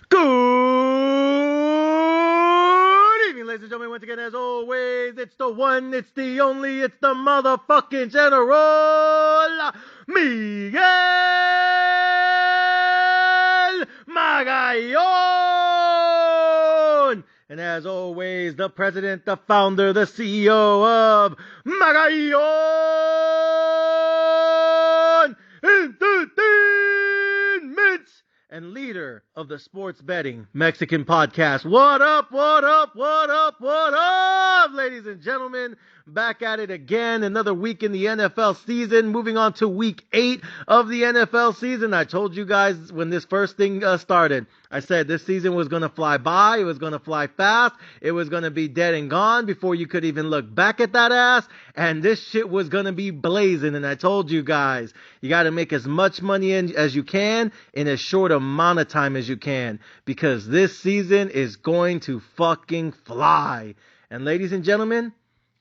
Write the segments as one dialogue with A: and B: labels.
A: Good evening, ladies and gentlemen. Once again, as always, it's the one, it's the only, it's the motherfucking General Miguel Magallon. And as always, the president, the founder, the CEO of Magallon Entertainment and leader of the sports betting Mexican podcast. What up, what up, what up, what up, ladies and gentlemen? Back at it again, another week in the NFL season, moving on to week 8 of the NFL season. I told you guys when this first thing started, I said this season was going to fly by, it was going to fly fast, it was going to be dead and gone before you could even look back at that ass, and this shit was going to be blazing. And I told you guys, you got to make as much money as you can in as short amount of time as you can, because this season is going to fucking fly. And ladies and gentlemen,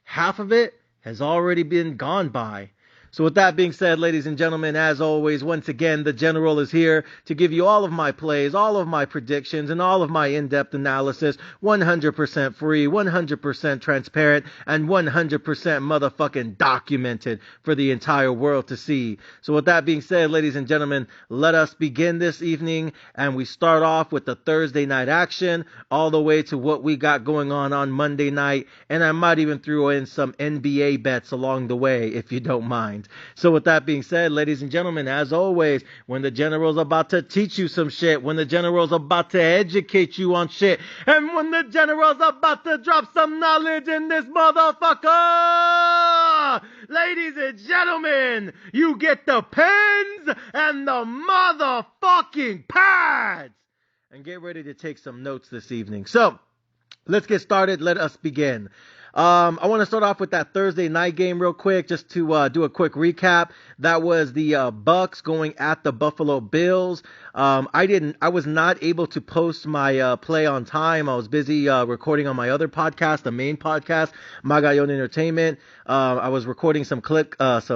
A: half of it has already been gone by. So with that being said, ladies and gentlemen, as always, once again, the General is here to give you all of my plays, all of my predictions, and all of my in-depth analysis, 100% free, 100% transparent, and 100% motherfucking documented for the entire world to see. So with that being said, ladies and gentlemen, let us begin this evening, and we start off with the Thursday night action, all the way to what we got going on Monday night, and I might even throw in some NBA bets along the way, if you don't mind. So with that being said, ladies and gentlemen, as always, when the General's about to teach you some shit, when the General's about to educate you on shit, and when the General's about to drop some knowledge in this motherfucker, ladies and gentlemen, you get the pens and the motherfucking pads, and get ready to take some notes this evening. So let's get started. Let us begin. I want to start off with that Thursday night game real quick, just to do a quick recap. That was the Bucks going at the Buffalo Bills. I was not able to post my play on time. I was busy recording on my other podcast, the main podcast, Magallon Entertainment. I was recording some clips last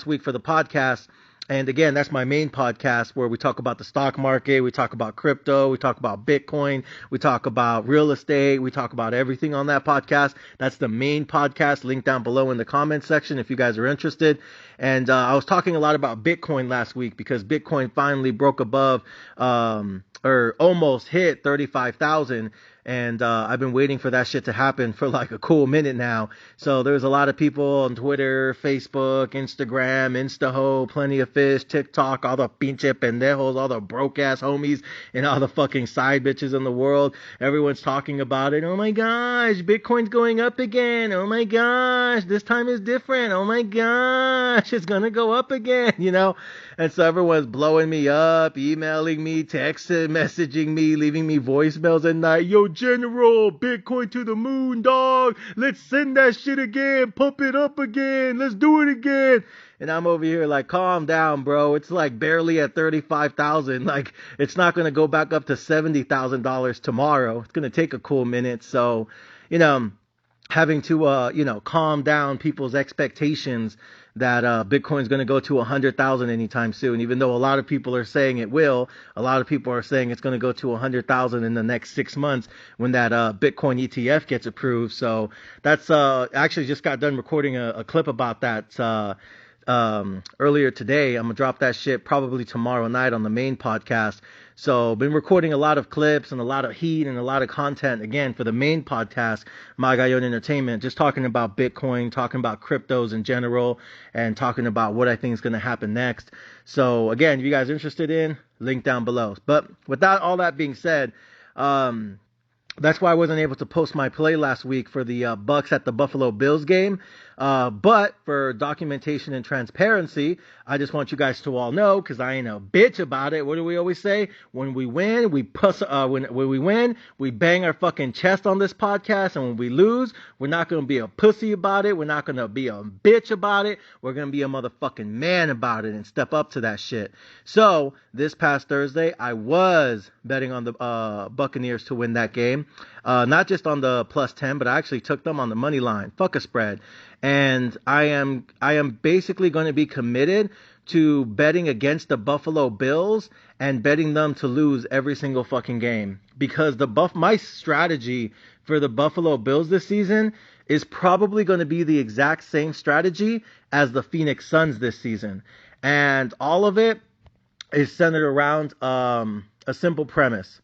A: week for the podcast. And again, that's my main podcast where we talk about the stock market, we talk about crypto, we talk about Bitcoin, we talk about real estate, we talk about everything on that podcast. That's the main podcast, link down below in the comments section if you guys are interested. And I was talking a lot about Bitcoin last week because Bitcoin finally broke above or almost hit 35,000. And I've been waiting for that shit to happen for like a cool minute now. So there's a lot of people on Twitter, Facebook, Instagram, Instaho, Plenty of Fish, TikTok, all the pinche pendejos, all the broke ass homies, and all the fucking side bitches in the world. Everyone's talking about it. Oh my gosh, Bitcoin's going up again. Oh my gosh, this time is different. Oh my gosh, it's gonna go up again, you know? And so everyone's blowing me up, emailing me, texting, messaging me, leaving me voicemails at night. Yo, General, Bitcoin to the moon, dog. Let's send that shit again. Pump it up again. Let's do it again. And I'm over here like, calm down, bro. It's like barely at 35,000. Like, it's not going to go back up to $70,000 tomorrow. It's going to take a cool minute. So, you know, having to, calm down people's expectations that Bitcoin's going to go to 100,000 anytime soon, even though a lot of people are saying it will. A lot of people are saying it's going to go to 100,000 in the next 6 months when that Bitcoin ETF gets approved. So that's actually just got done recording a clip about that earlier today. I'm going to drop that shit probably tomorrow night on the main podcast. So been recording a lot of clips and a lot of heat and a lot of content, again, for the main podcast, Magallon Entertainment, just talking about Bitcoin, talking about cryptos in general, and talking about what I think is going to happen next. So, again, if you guys are interested in, link down below. But without all that being said, that's why I wasn't able to post my play last week for the Bucks at the Buffalo Bills game. But for documentation and transparency, I just want you guys to all know, because I ain't a bitch about it. What do we always say? When we win, we when we win, we bang our fucking chest on this podcast. And when we lose, we're not going to be a pussy about it. We're not going to be a bitch about it. We're going to be a motherfucking man about it and step up to that shit. So this past Thursday, I was betting on the Buccaneers to win that game. Not just on the +10, but I actually took them on the money line. Fuck a spread. And I am basically going to be committed to betting against the Buffalo Bills and betting them to lose every single fucking game. Because my strategy for the Buffalo Bills this season is probably going to be the exact same strategy as the Phoenix Suns this season. And all of it is centered around a simple premise.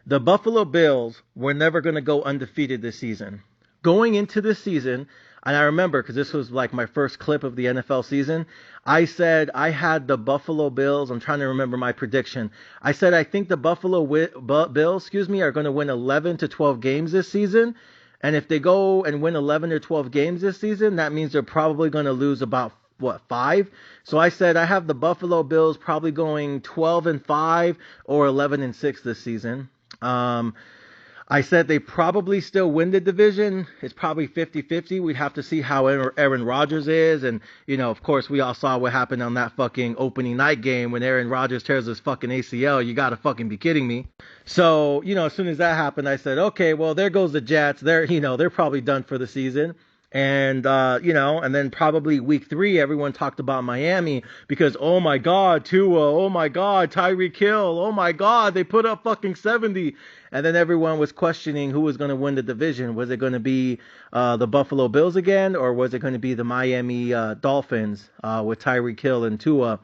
A: The Buffalo Bills were never going to go undefeated this season. Going into this season, and I remember because this was like my first clip of the NFL season, I said I had the Buffalo Bills. I'm trying to remember my prediction. I said I think the Buffalo Bills, are going to win 11 to 12 games this season. And if they go and win 11 or 12 games this season, that means they're probably going to lose about 5? So I said I have the Buffalo Bills probably going 12-5 or 11-6 this season. I said they probably still win the division. It's probably 50-50. We'd have to see how Aaron Rodgers is. And, of course, we all saw what happened on that fucking opening night game when Aaron Rodgers tears his fucking ACL. You got to fucking be kidding me. So, as soon as that happened, I said, okay, well, there goes the Jets. They're probably done for the season. And, and then probably week 3, everyone talked about Miami because, oh my God, Tua, oh my God, Tyreek Hill, oh my God, they put up fucking 70. And then everyone was questioning who was going to win the division. Was it going to be the Buffalo Bills again, or was it going to be the Miami Dolphins with Tyreek Hill and Tua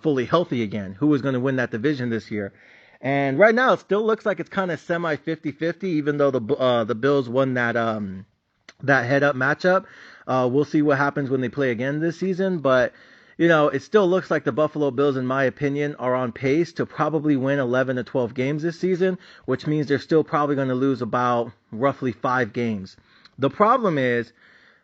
A: fully healthy again? Who was going to win that division this year? And right now, it still looks like it's kind of semi 50-50, even though the Bills won that head-up matchup. We'll see what happens when they play again this season. But, it still looks like the Buffalo Bills, in my opinion, are on pace to probably win 11 to 12 games this season, which means they're still probably going to lose about roughly 5 games. The problem is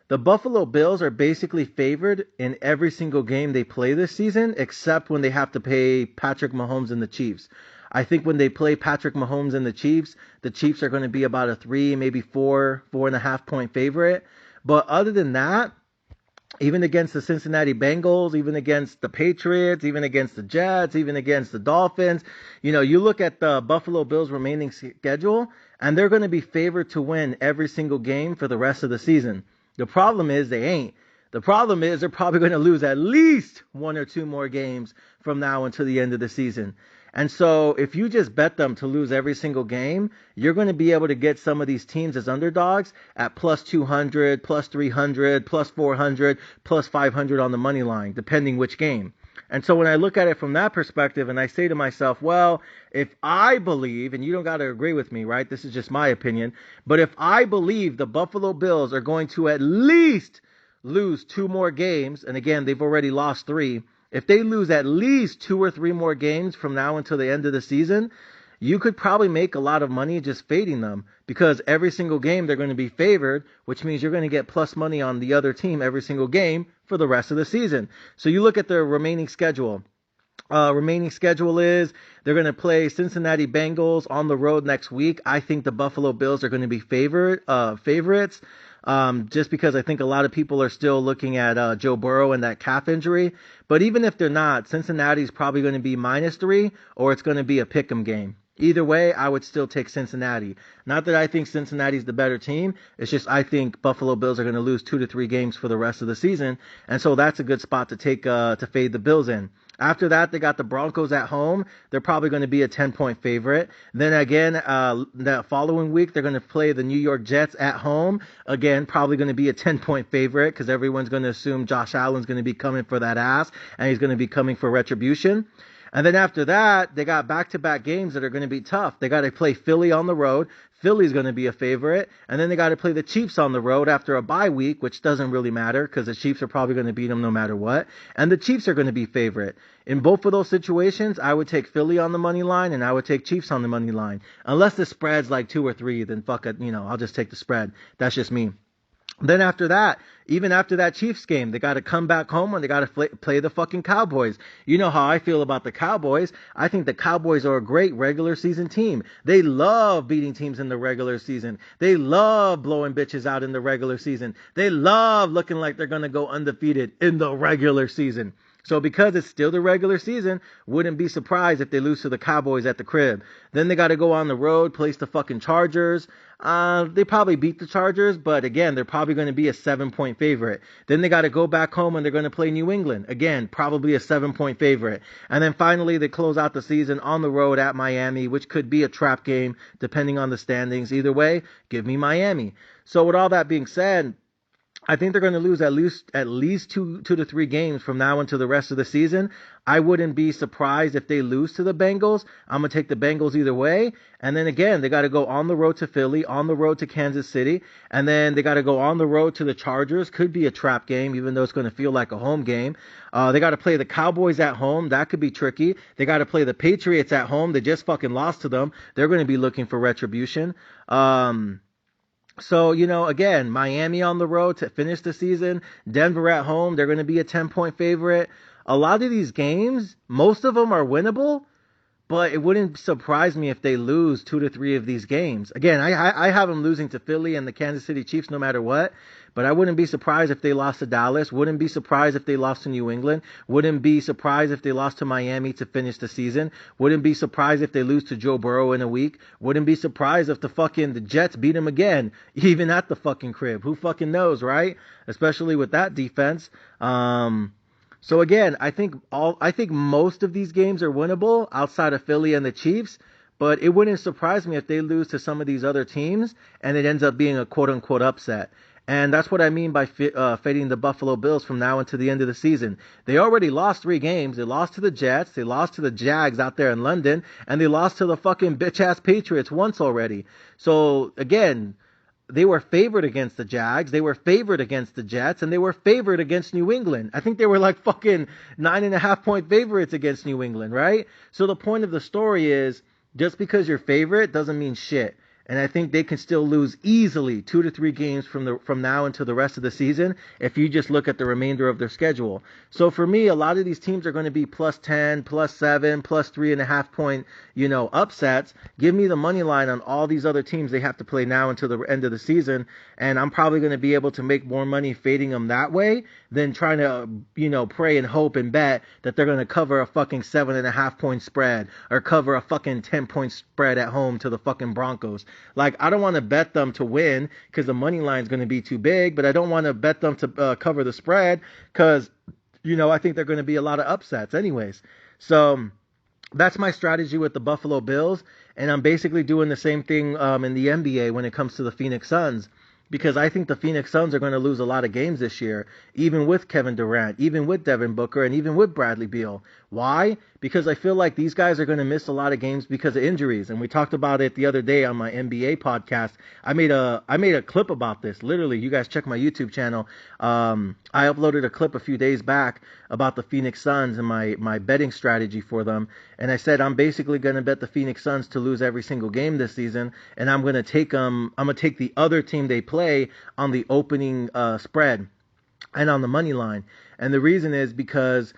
A: the Buffalo Bills are basically favored in every single game they play this season, except when they have to play Patrick Mahomes and the Chiefs. I think when they play Patrick Mahomes and the Chiefs are going to be about a 3, maybe 4.5 point favorite. But other than that, even against the Cincinnati Bengals, even against the Patriots, even against the Jets, even against the Dolphins, you look at the Buffalo Bills' remaining schedule, and they're going to be favored to win every single game for the rest of the season. The problem is they ain't. The problem is they're probably going to lose at least 1 or 2 more games from now until the end of the season. And so if you just bet them to lose every single game, you're going to be able to get some of these teams as underdogs at plus 200, plus 300, plus 400, plus 500 on the money line, depending which game. And so when I look at it from that perspective and I say to myself, well, if I believe, and you don't got to agree with me, right? This is just my opinion. But if I believe the Buffalo Bills are going to at least lose 2 more games, and again, they've already lost 3, if they lose at least 2 or 3 more games from now until the end of the season, you could probably make a lot of money just fading them, because every single game they're going to be favored, which means you're going to get plus money on the other team every single game for the rest of the season. So you look at their remaining schedule. Remaining schedule is they're going to play Cincinnati Bengals on the road next week. I think the Buffalo Bills are going to be favorites. Just because I think a lot of people are still looking at Joe Burrow and that calf injury. But even if they're not, Cincinnati's probably going to be -3, or it's going to be a pick'em game. Either way, I would still take Cincinnati. Not that I think Cincinnati's the better team. It's just I think Buffalo Bills are going to lose 2 to 3 games for the rest of the season. And so that's a good spot to take to fade the Bills in. After that, they got the Broncos at home. They're probably going to be a 10-point favorite. Then again, that following week, they're going to play the New York Jets at home. Again, probably going to be a 10-point favorite because everyone's going to assume Josh Allen's going to be coming for that ass and he's going to be coming for retribution. And then after that, they got back-to-back games that are going to be tough. They got to play Philly on the road. Philly's going to be a favorite. And then they got to play the Chiefs on the road after a bye week, which doesn't really matter because the Chiefs are probably going to beat them no matter what. And the Chiefs are going to be favorite. In both of those situations, I would take Philly on the money line and I would take Chiefs on the money line. Unless the spread's like 2 or 3, then fuck it, I'll just take the spread. That's just me. Then after that, even after that Chiefs game, they got to come back home and they got to play the fucking Cowboys. You know how I feel about the Cowboys. I think the Cowboys are a great regular season team. They love beating teams in the regular season. They love blowing bitches out in the regular season. They love looking like they're going to go undefeated in the regular season. So because it's still the regular season, wouldn't be surprised if they lose to the Cowboys at the crib. Then they got to go on the road, place the fucking Chargers. They probably beat the Chargers, but again, they're probably going to be a 7-point favorite. Then they got to go back home and they're going to play New England. Again, probably a 7-point favorite. And then finally, they close out the season on the road at Miami, which could be a trap game depending on the standings. Either way, give me Miami. So with all that being said, I think they're going to lose at least two to three games from now until the rest of the season. I wouldn't be surprised if they lose to the Bengals. I'm going to take the Bengals either way. And then again, they got to go on the road to Philly, on the road to Kansas City, and then they got to go on the road to the Chargers. Could be a trap game, even though it's going to feel like a home game. They got to play the Cowboys at home. That could be tricky. They got to play the Patriots at home. They just fucking lost to them. They're going to be looking for retribution. So, again, Miami on the road to finish the season, Denver at home, they're going to be a 10-point favorite. A lot of these games, most of them are winnable, but it wouldn't surprise me if they lose 2 to 3 of these games. Again, I have them losing to Philly and the Kansas City Chiefs no matter what, but I wouldn't be surprised if they lost to Dallas, wouldn't be surprised if they lost to New England, wouldn't be surprised if they lost to Miami to finish the season, wouldn't be surprised if they lose to Joe Burrow in a week, wouldn't be surprised if the Jets beat them again, even at the fucking crib. Who fucking knows, right? Especially with that defense. So again, I think most of these games are winnable outside of Philly and the Chiefs, but it wouldn't surprise me if they lose to some of these other teams and it ends up being a quote-unquote upset. And that's what I mean by fading the Buffalo Bills from now until the end of the season. They already lost 3 games. They lost to the Jets, they lost to the Jags out there in London, and they lost to the fucking bitch-ass Patriots once already. So again, they were favored against the Jags, they were favored against the Jets, and they were favored against New England. I think they were like fucking 9.5-point favorites against New England, right? So the point of the story is, just because you're favorite doesn't mean shit. And I think they can still lose easily 2 to 3 games from now until the rest of the season if you just look at the remainder of their schedule. So for me, a lot of these teams are going to be plus 10, plus 7, plus 3.5 point, upsets. Give me the money line on all these other teams they have to play now until the end of the season. And I'm probably going to be able to make more money fading them that way than trying to, pray and hope and bet that they're going to cover a fucking 7.5 point spread or cover a fucking 10-point spread at home to the fucking Broncos. Like, I don't want to bet them to win because the money line is going to be too big, but I don't want to bet them to cover the spread because, I think they're going to be a lot of upsets anyways. So that's my strategy with the Buffalo Bills, and I'm basically doing the same thing in the NBA when it comes to the Phoenix Suns. Because I think the Phoenix Suns are going to lose a lot of games this year, even with Kevin Durant, even with Devin Booker, and even with Bradley Beal. Why? Because I feel like these guys are going to miss a lot of games because of injuries. And we talked about it the other day on my NBA podcast. I made a clip about this. Literally, you guys check my YouTube channel. I uploaded a clip a few days back about the Phoenix Suns and my betting strategy for them. And I said I'm basically going to bet the Phoenix Suns to lose every single game this season, and I'm going to take the other team they play on the opening spread and on the money line. And the reason is because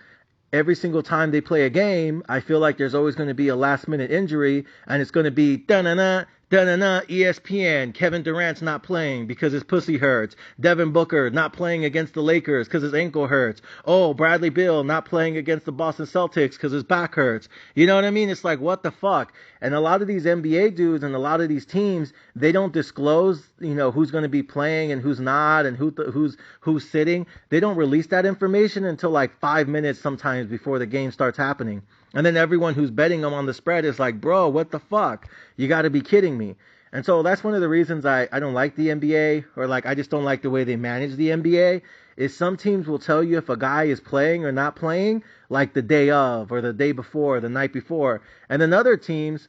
A: every single time they play a game, I feel like there's always going to be a last-minute injury, and it's going to be da-na-na, ESPN, Kevin Durant's not playing because his pussy hurts. Devin Booker not playing against the Lakers because his ankle hurts. Oh, Bradley Beal not playing against the Boston Celtics because his back hurts. You know what I mean? It's like, what the fuck? And a lot of these NBA dudes and a lot of these teams, they don't disclose, who's going to be playing and who's not and who's sitting. They don't release that information until like 5 minutes sometimes before the game starts happening. And then everyone who's betting them on the spread is like, bro, what the fuck? You got to be kidding me. And so that's one of the reasons I don't like the NBA, or like I just don't like the way they manage the NBA, is some teams will tell you if a guy is playing or not playing like the day of or the day before, the night before. And then other teams,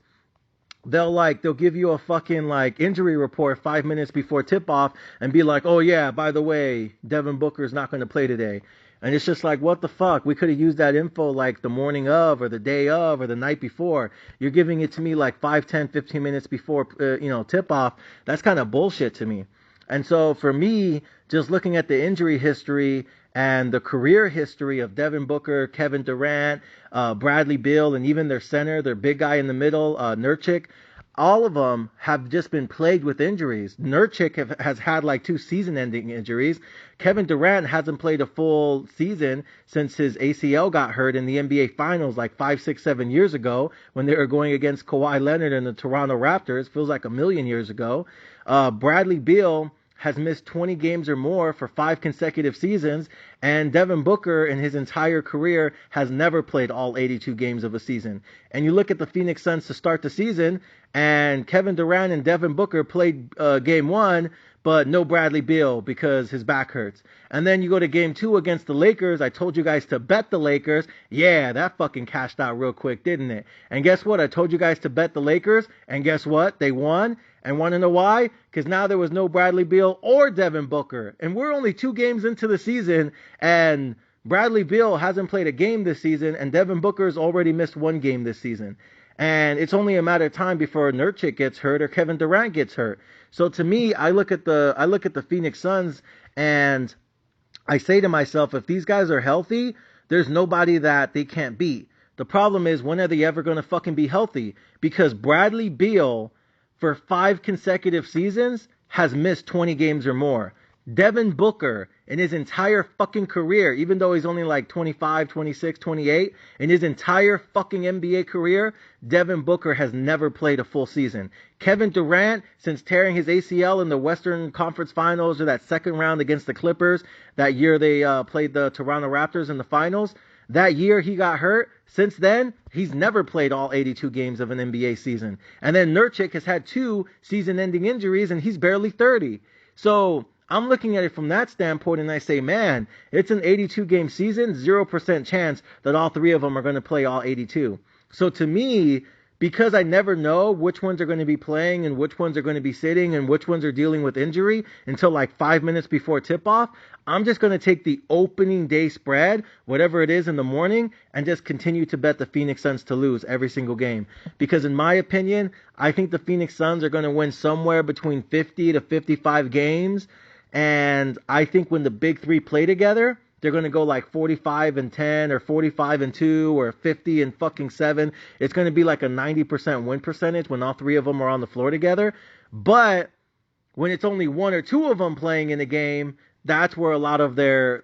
A: they'll give you a fucking injury report 5 minutes before tip off and be like, oh yeah, by the way, Devin Booker's not going to play today. And it's just like, what the fuck? We could have used that info the morning of or the day of or the night before. You're giving it to me 5, 10, 15 minutes before, tip off. That's kind of bullshit to me. And so for me, just looking at the injury history and the career history of Devin Booker, Kevin Durant, Bradley Beal, and even their center, their big guy in the middle, Nurkic, all of them have just been plagued with injuries. Nurkic has had like 2 season-ending injuries. Kevin Durant hasn't played a full season since his ACL got hurt in the NBA Finals like 5, 6, 7 years ago when they were going against Kawhi Leonard and the Toronto Raptors. Feels like a million years ago. Bradley Beal has missed 20 games or more for 5 consecutive seasons, and Devin Booker in his entire career has never played all 82 games of a season. And you look at the Phoenix Suns to start the season, and Kevin Durant and Devin Booker played game 1, but no Bradley Beal because his back hurts. And then you go to game 2 against the Lakers. I told you guys to bet the Lakers. Yeah, that fucking cashed out real quick, didn't it? And guess what? I told you guys to bet the Lakers, and guess what? They won. And want to know why? Because now there was no Bradley Beal or Devin Booker. And we're only 2 games into the season, and Bradley Beal hasn't played a game this season, and Devin Booker's already missed 1 game this season. And it's only a matter of time before Nurkic gets hurt or Kevin Durant gets hurt. So to me, I look at the Phoenix Suns and I say to myself, if these guys are healthy, there's nobody that they can't beat. The problem is, when are they ever going to fucking be healthy? Because Bradley Beal, for 5 consecutive seasons, has missed 20 games or more. Devin Booker, in his entire fucking career, even though he's only like 25, 26, 28, in his entire fucking NBA career, Devin Booker has never played a full season. Kevin Durant, since tearing his ACL in the Western Conference Finals or that second round against the Clippers, that year they played the Toronto Raptors in the finals, that year he got hurt. Since then, he's never played all 82 games of an NBA season. And then Nurkic has had 2 season-ending injuries, and he's barely 30. So I'm looking at it from that standpoint, and I say, man, it's an 82-game season, 0% chance that all 3 of them are going to play all 82. So to me, because I never know which ones are going to be playing and which ones are going to be sitting and which ones are dealing with injury until like 5 minutes before tip-off, I'm just going to take the opening day spread, whatever it is in the morning, and just continue to bet the Phoenix Suns to lose every single game. Because in my opinion, I think the Phoenix Suns are going to win somewhere between 50 to 55 games. And I think when the big 3 play together, they're going to go like 45-10 or 45-2 or 50-7. It's going to be like a 90% win percentage when all 3 of them are on the floor together. But when it's only 1 or 2 of them playing in a game, that's where their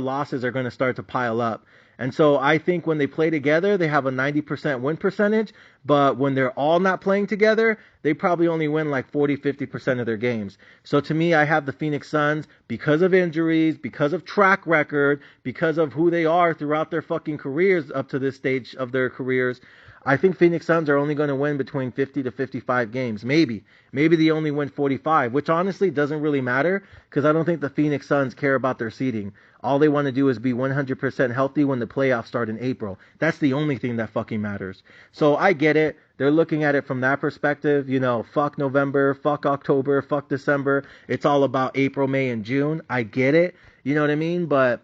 A: losses are going to start to pile up. And so I think when they play together, they have a 90% win percentage. But when they're all not playing together, they probably only win like 40-50% of their games. So to me, I have the Phoenix Suns because of injuries, because of track record, because of who they are throughout their fucking careers up to this stage of their careers. I think Phoenix Suns are only going to win between 50 to 55 games. Maybe they only win 45, which honestly doesn't really matter because I don't think the Phoenix Suns care about their seeding. All they want to do is be 100% healthy when the playoffs start in April. That's the only thing that fucking matters. So I get it. They're looking at it from that perspective. You know, fuck November, fuck October, fuck December. It's all about April, May, and June. I get it. You know what I mean? But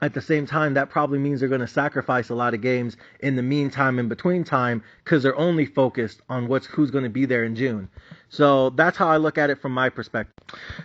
A: at the same time, that probably means they're going to sacrifice a lot of games in the meantime, in between time, because they're only focused on who's going to be there in June. So that's how I look at it from my perspective.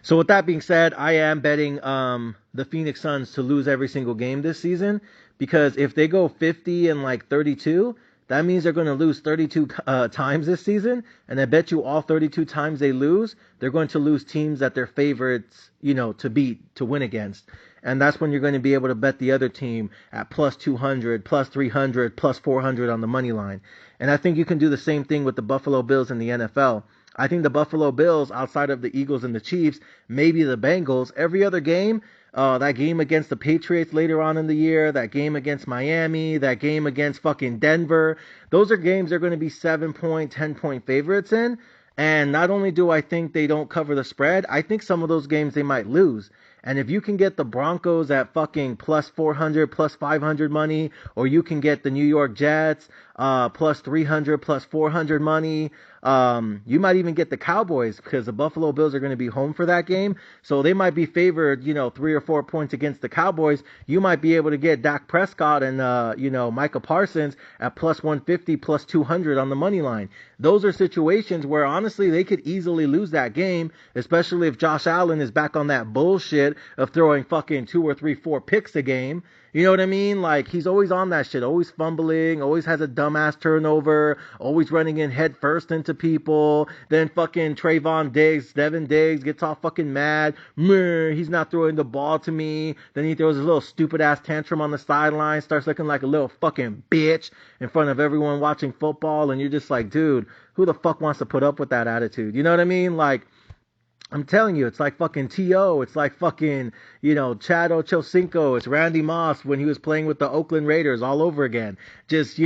A: So with that being said, I am betting the Phoenix Suns to lose every single game this season, because if they go 50-32, that means they're going to lose 32 times this season, and I bet you all 32 times they lose, they're going to lose teams that they're favorites, to beat, to win against. And that's when you're going to be able to bet the other team at plus 200, plus 300, plus 400 on the money line. And I think you can do the same thing with the Buffalo Bills in the NFL. I think the Buffalo Bills, outside of the Eagles and the Chiefs, maybe the Bengals, every other game, that game against the Patriots later on in the year, that game against Miami, that game against fucking Denver, those are games they're going to be 7-point, 10-point favorites in. And not only do I think they don't cover the spread, I think some of those games they might lose. And if you can get the Broncos at fucking plus 400, plus 500 money, or you can get the New York Jets plus 300, plus 400 money, you might even get the Cowboys because the Buffalo Bills are going to be home for that game. So they might be favored, 3 or 4 points against the Cowboys. You might be able to get Dak Prescott and, Micah Parsons at plus 150, plus 200 on the money line. Those are situations where honestly they could easily lose that game, especially if Josh Allen is back on that bullshit of throwing fucking 2 or 3, 4 picks a game. You know what I mean? Like, he's always on that shit, always fumbling, always has a dumbass turnover, always running in head first into people. Then fucking Devin Diggs gets all fucking mad. He's not throwing the ball to me. Then he throws his little stupid ass tantrum on the sideline, starts looking like a little fucking bitch in front of everyone watching football. And you're just like, dude, who the fuck wants to put up with that attitude? You know what I mean? Like, I'm telling you, it's like fucking T.O. It's like fucking, Chad Ochocinco. It's Randy Moss when he was playing with the Oakland Raiders all over again. Just,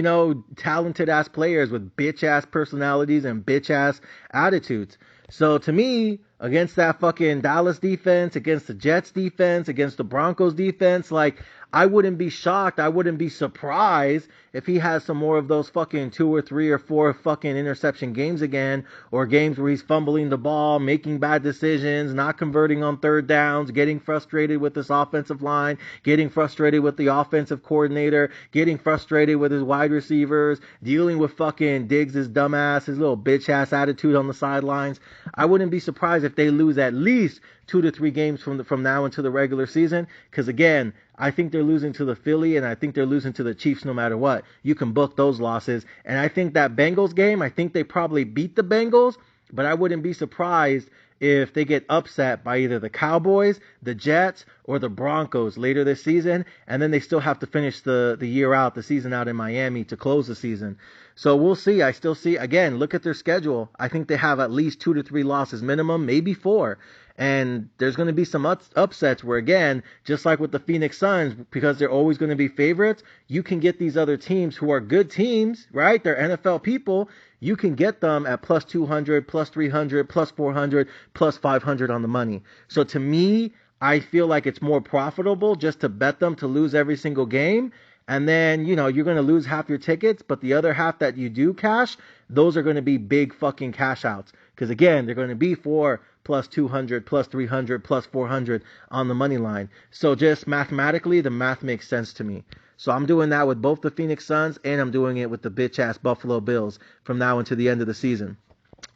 A: talented ass players with bitch ass personalities and bitch ass attitudes. So to me, against that fucking Dallas defense, against the Jets defense, against the Broncos defense, like, I wouldn't be shocked. I wouldn't be surprised if he has some more of those fucking 2 or 3 or 4 fucking interception games again, or games where he's fumbling the ball, making bad decisions, not converting on third downs, getting frustrated with this offensive line, getting frustrated with the offensive coordinator, getting frustrated with his wide receivers, dealing with fucking Diggs' dumbass, his little bitch ass attitude on the sidelines. I wouldn't be surprised if they lose at least 2 to 3 games from now into the regular season. Because again, I think they're losing to the Philly, and I think they're losing to the Chiefs no matter what. You can book those losses. And I think that Bengals game, I think they probably beat the Bengals, but I wouldn't be surprised if they get upset by either the Cowboys, the Jets, or the Broncos later this season, and then they still have to finish the season out in Miami to close the season. So we'll see. I still see, again, look at their schedule. I think they have at least 2 to 3 losses minimum, maybe 4. And there's going to be some upsets where, again, just like with the Phoenix Suns, because they're always going to be favorites, you can get these other teams who are good teams, right? They're NFL people. You can get them at plus 200, plus 300, plus 400, plus 500 on the money. So to me, I feel like it's more profitable just to bet them to lose every single game. And then, you're going to lose half your tickets, but the other half that you do cash, those are going to be big fucking cash outs. Because again, they're going to be for plus 200, plus 300, plus 400 on the money line. So just mathematically, the math makes sense to me. So I'm doing that with both the Phoenix Suns, and I'm doing it with the bitch ass Buffalo Bills from now until the end of the season.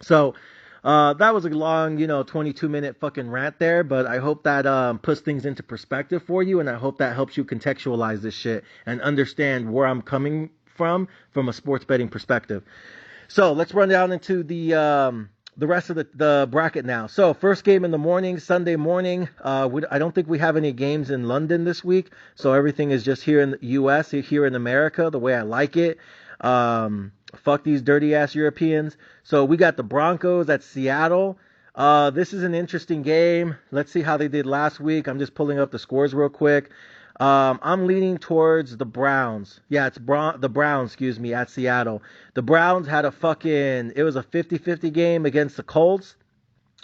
A: So that was a long, 22-minute fucking rant there, but I hope that puts things into perspective for you, and I hope that helps you contextualize this shit and understand where I'm coming from a sports betting perspective. So let's run down into the rest of the bracket now. So first game in the morning, Sunday morning. I don't think we have any games in London this week, so everything is just here in the U.S., here in America, the way I like it. Fuck these dirty ass Europeans. So we got the Broncos at Seattle. This is an interesting game. Let's see how they did last week. I'm just pulling up the scores real quick. I'm leaning towards the Browns. Yeah, it's the Browns, at Seattle. The Browns had it was a 50-50 game against the Colts.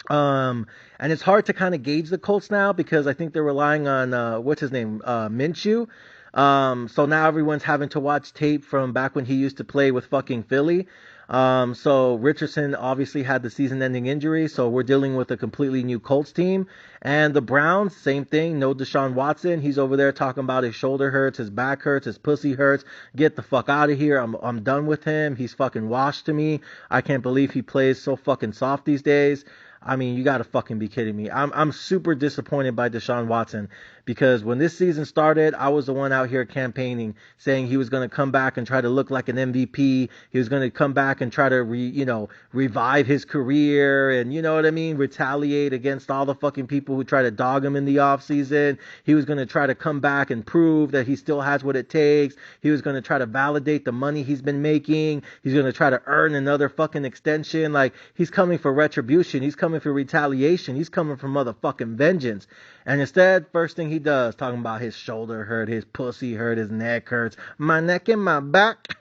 A: And it's hard to kind of gauge the Colts now because I think they're relying on, what's his name? Minshew. So now everyone's having to watch tape from back when he used to play with fucking Philly. So Richardson obviously had the season-ending injury, so we're dealing with a completely new Colts team. And the Browns, same thing, no Deshaun Watson. He's over there talking about his shoulder hurts, his back hurts, his pussy hurts. Get the fuck out of here. I'm done with him. He's fucking washed to me. I can't believe he plays so fucking soft these days. I mean, you gotta fucking be kidding me. I'm super disappointed by Deshaun Watson because when this season started, I was the one out here campaigning, saying he was going to come back and try to look like an MVP. He was going to come back and try to revive his career and, you know what I mean, retaliate against all the fucking people who try to dog him in the offseason. He was going to try to come back and prove that he still has what it takes. He was going to try to validate the money he's been making. He's going to try to earn another fucking extension. Like, he's coming for retribution. He's coming for retaliation. He's coming for motherfucking vengeance. And instead, first thing he does, talking about his shoulder hurt, his pussy hurt, his neck hurts, my neck and my back.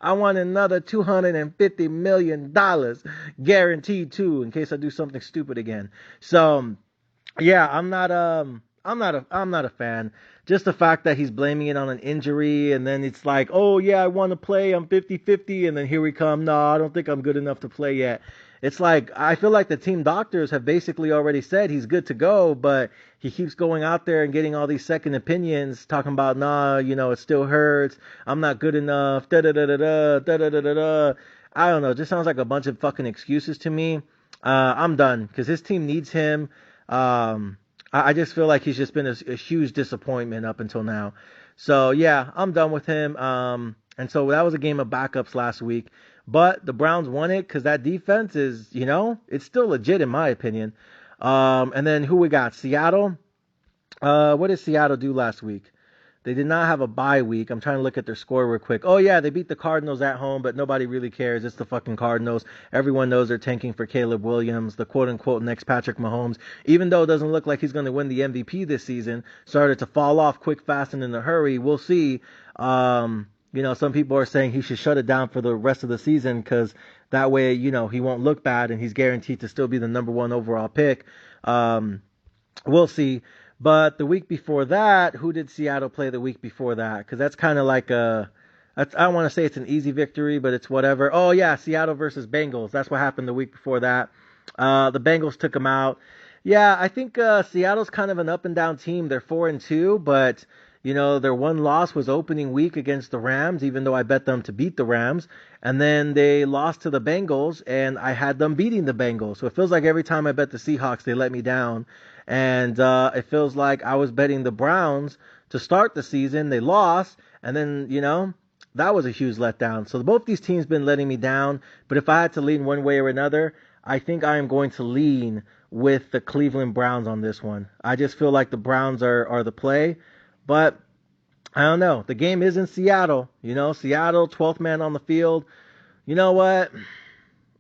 A: I want another $250 million guaranteed too, in case I do something stupid again. So, yeah, I'm not a fan. Just the fact that he's blaming it on an injury, and then it's like, oh yeah, I want to play, I'm 50-50, and then here we come, no, I don't think I'm good enough to play yet. It's like, I feel like the team doctors have basically already said he's good to go, but he keeps going out there and getting all these second opinions, talking about, nah, it still hurts, I'm not good enough, da-da-da-da-da, da-da-da-da-da. I don't know, it just sounds like a bunch of fucking excuses to me. I'm done, because his team needs him. I just feel like he's just been a huge disappointment up until now. So yeah, I'm done with him. And so that was a game of backups last week. But the Browns won it because that defense is, it's still legit in my opinion. And then who we got? Seattle. What did Seattle do last week? They did not have a bye week. I'm trying to look at their score real quick. Oh yeah, they beat the Cardinals at home, but nobody really cares. It's the fucking Cardinals. Everyone knows they're tanking for Caleb Williams, the quote unquote next Patrick Mahomes. Even though it doesn't look like he's going to win the MVP this season, started to fall off quick, fast, and in a hurry. We'll see. Some people are saying he should shut it down for the rest of the season because that way, he won't look bad and he's guaranteed to still be the number one overall pick. We'll see. But the week before that, who did Seattle play the week before that? Because that's kind of like I don't want to say it's an easy victory, but it's whatever. Oh, yeah, Seattle versus Bengals. That's what happened the week before that. The Bengals took them out. Yeah, I think Seattle's kind of an up and down team. They're 4-2, but their one loss was opening week against the Rams, even though I bet them to beat the Rams. And then they lost to the Bengals, and I had them beating the Bengals. So it feels like every time I bet the Seahawks, they let me down. And it feels like I was betting the Browns to start the season. They lost, and then, that was a huge letdown. So both these teams been letting me down. But if I had to lean one way or another, I think I am going to lean with the Cleveland Browns on this one. I just feel like the Browns are the play. But I don't know. The game is in Seattle. Seattle, 12th man on the field. You know what?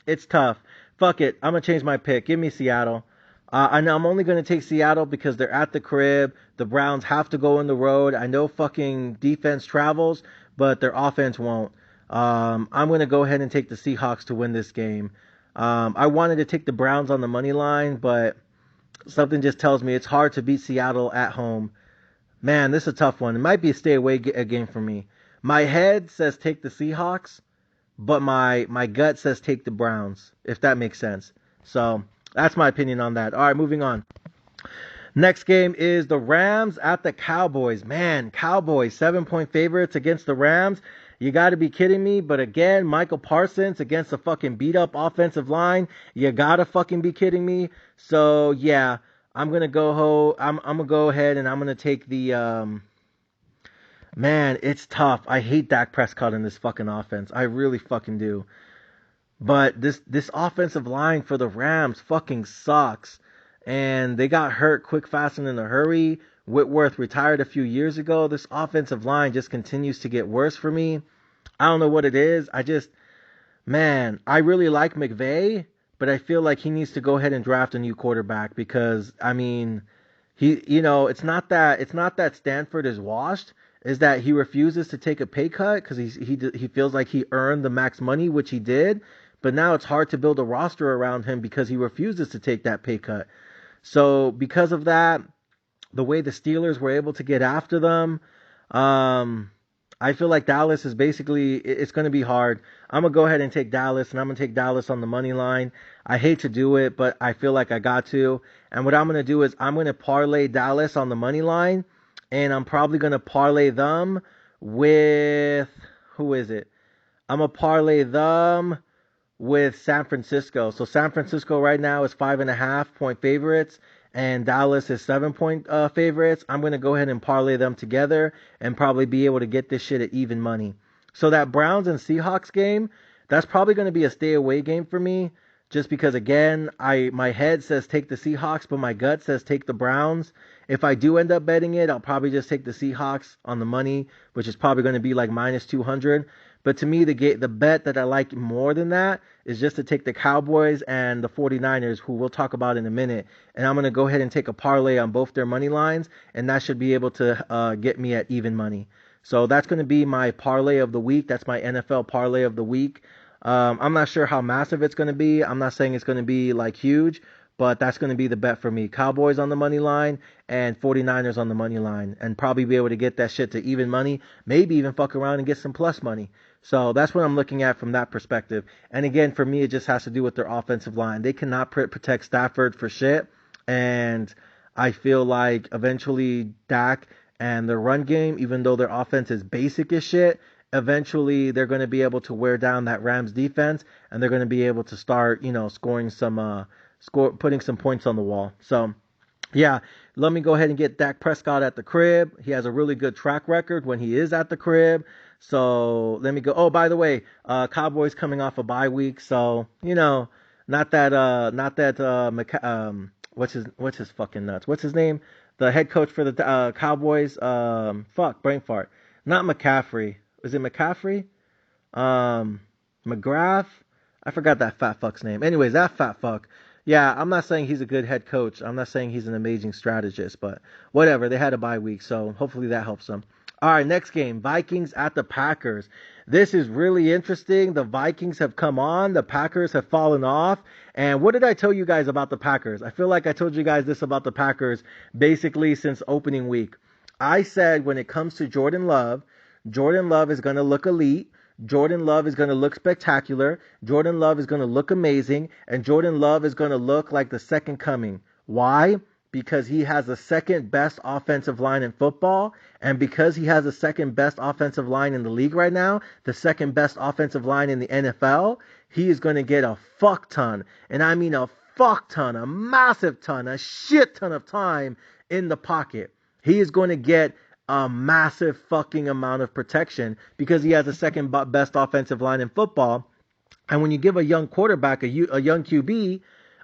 A: It's tough. Fuck it. I'm going to change my pick. Give me Seattle. I know I'm only going to take Seattle because they're at the crib. The Browns have to go on the road. I know fucking defense travels, but their offense won't. I'm going to go ahead and take the Seahawks to win this game. I wanted to take the Browns on the money line, but something just tells me it's hard to beat Seattle at home. Man, this is a tough one. It might be a stay away game for me. My head says take the Seahawks, but my gut says take the Browns, if that makes sense. So that's my opinion on that. All right, moving on. Next game is the Rams at the Cowboys. Man, Cowboys, 7-point favorites against the Rams. You got to be kidding me. But again, Michael Parsons against a fucking beat-up offensive line. You got to fucking be kidding me. So, yeah, I'm going to I'm going to go ahead and I'm going to take the... Man, it's tough. I hate Dak Prescott in this fucking offense. I really fucking do. But this offensive line for the Rams fucking sucks. And they got hurt quick, fast, and in a hurry. Whitworth retired a few years ago. This offensive line just continues to get worse for me. I don't know what it is. I really like McVay, but I feel like he needs to go ahead and draft a new quarterback because, it's not that Stanford is washed. Is that he refuses to take a pay cut because he feels like he earned the max money, which he did. But now it's hard to build a roster around him because he refuses to take that pay cut. So because of that, the way the Steelers were able to get after them, I feel like Dallas is it's going to be hard. I'm going to go ahead and take Dallas, and I'm going to take Dallas on the money line. I hate to do it, but I feel like I got to. And what I'm going to do is I'm going to parlay Dallas on the money line, and I'm probably going to parlay them with, who is it? I'm going to parlay them with San Francisco. So San Francisco right now is 5.5-point favorites, and Dallas is 7-point favorites. I'm going to go ahead and parlay them together and probably be able to get this shit at even money. So that Browns and Seahawks game, that's probably going to be a stay away game for me. Just because, again, my head says take the Seahawks, but my gut says take the Browns. If I do end up betting it, I'll probably just take the Seahawks on the money, which is probably going to be like minus 200. But to me, the bet that I like more than that is just to take the Cowboys and the 49ers, who we'll talk about in a minute. And I'm going to go ahead and take a parlay on both their money lines, and that should be able to get me at even money. So that's going to be my parlay of the week. That's my NFL parlay of the week. I'm not sure how massive it's going to be. I'm not saying it's going to be like huge, but that's going to be the bet for me. Cowboys on the money line and 49ers on the money line, and probably be able to get that shit to even money, maybe even fuck around and get some plus money. So that's what I'm looking at from that perspective. And again, for me, it just has to do with their offensive line. They cannot protect Stafford for shit, and I feel like eventually Dak and their run game, even though their offense is basic as shit, eventually they're going to be able to wear down that Rams defense, and they're going to be able to start, scoring some, putting some points on the wall. So, yeah, Let me go ahead and get Dak Prescott at the crib. He has a really good track record when he is at the crib. So let me go. Oh, by the way, Cowboys coming off a bye week, so what's his fucking nuts? What's his name? The head coach for the Cowboys. Brain fart. Not McCaffrey. Is it McCaffrey? McGrath. I forgot that fat fuck's name. Anyways, that fat fuck. Yeah, I'm not saying he's a good head coach. I'm not saying he's an amazing strategist, but whatever. They had a bye week, so hopefully that helps them. All right, next game, Vikings at the Packers. This is really interesting. The Vikings have come on. The Packers have fallen off. And what did I tell you guys about the Packers? I feel like I told you guys this about the Packers basically since opening week. I said when it comes to Jordan Love is going to look elite. Jordan Love is going to look spectacular. Jordan Love is going to look amazing. And Jordan Love is going to look like the second coming. Why? Because he has the second best offensive line in football. And because he has the second best offensive line in the league right now, the second best offensive line in the NFL, he is going to get a fuck ton. And I mean a fuck ton, a massive ton, a shit ton of time in the pocket. He is going to get a massive fucking amount of protection because he has the second best offensive line in football. And when you give a young quarterback, a young QB,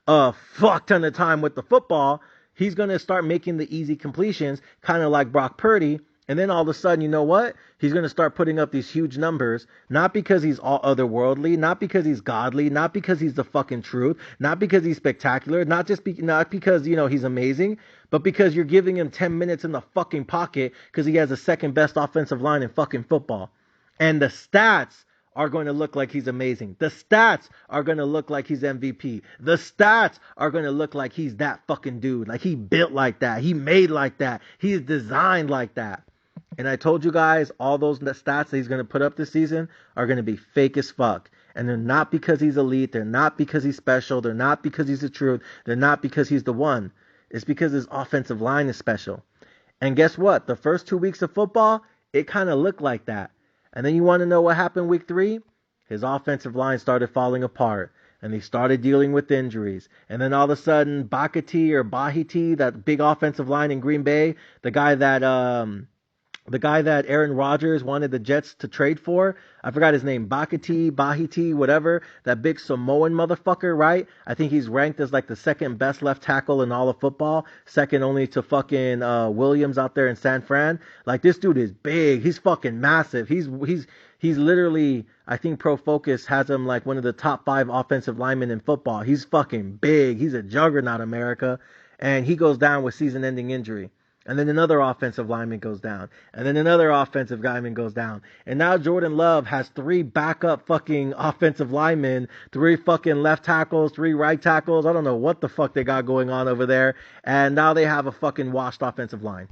A: a fuck ton of time with the football, he's going to start making the easy completions, kind of like Brock Purdy. And then all of a sudden, you know what? He's going to start putting up these huge numbers, not because he's all otherworldly, not because he's godly, not because he's the fucking truth, not because he's spectacular, not because, he's amazing, but because you're giving him 10 minutes in the fucking pocket because he has the second best offensive line in fucking football. And the stats are going to look like he's amazing. The stats are going to look like he's MVP. The stats are going to look like he's that fucking dude. Like he built like that. He made like that. He's designed like that. And I told you guys, all those stats that he's going to put up this season are going to be fake as fuck. And they're not because he's elite. They're not because he's special. They're not because he's the truth. They're not because he's the one. It's because his offensive line is special. And guess what? The first 2 weeks of football, it kind of looked like that. And then you want to know what happened week 3? His offensive line started falling apart. And they started dealing with injuries. And then all of a sudden, Bahiti, that big offensive line in Green Bay, the guy that Aaron Rodgers wanted the Jets to trade for, I forgot his name, Bahiti, whatever, that big Samoan motherfucker, right? I think he's ranked as like the second best left tackle in all of football, second only to fucking Williams out there in San Fran. Like, this dude is big. He's fucking massive. He's literally, I think Pro Focus has him like one of the top 5 offensive linemen in football. He's fucking big. He's a juggernaut, America. And he goes down with season-ending injury. And then another offensive lineman goes down. And then another offensive lineman goes down. And now Jordan Love has 3 backup fucking offensive linemen, 3 fucking left tackles, 3 right tackles. I don't know what the fuck they got going on over there. And now they have a fucking washed offensive line.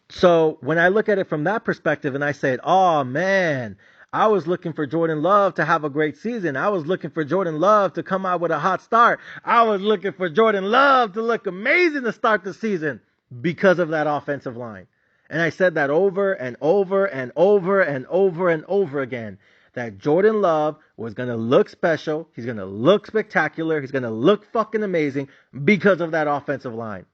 A: So when I look at it from that perspective and I said, oh man, I was looking for Jordan Love to have a great season. I was looking for Jordan Love to come out with a hot start. I was looking for Jordan Love to look amazing to start the season. Because of that offensive line. And I said that over and over and over and over and over again. That Jordan Love was going to look special. He's going to look spectacular. He's going to look fucking amazing because of that offensive line.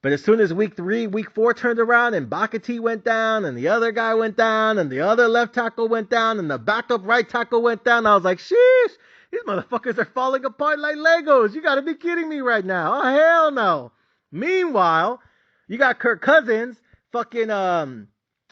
A: But as soon as week 4 turned around and Bakati went down and the other guy went down and the other left tackle went down and the backup right tackle went down, I was like, sheesh, these motherfuckers are falling apart like Legos. You got to be kidding me right now. Oh, hell no. Meanwhile, you got Kirk Cousins, fucking,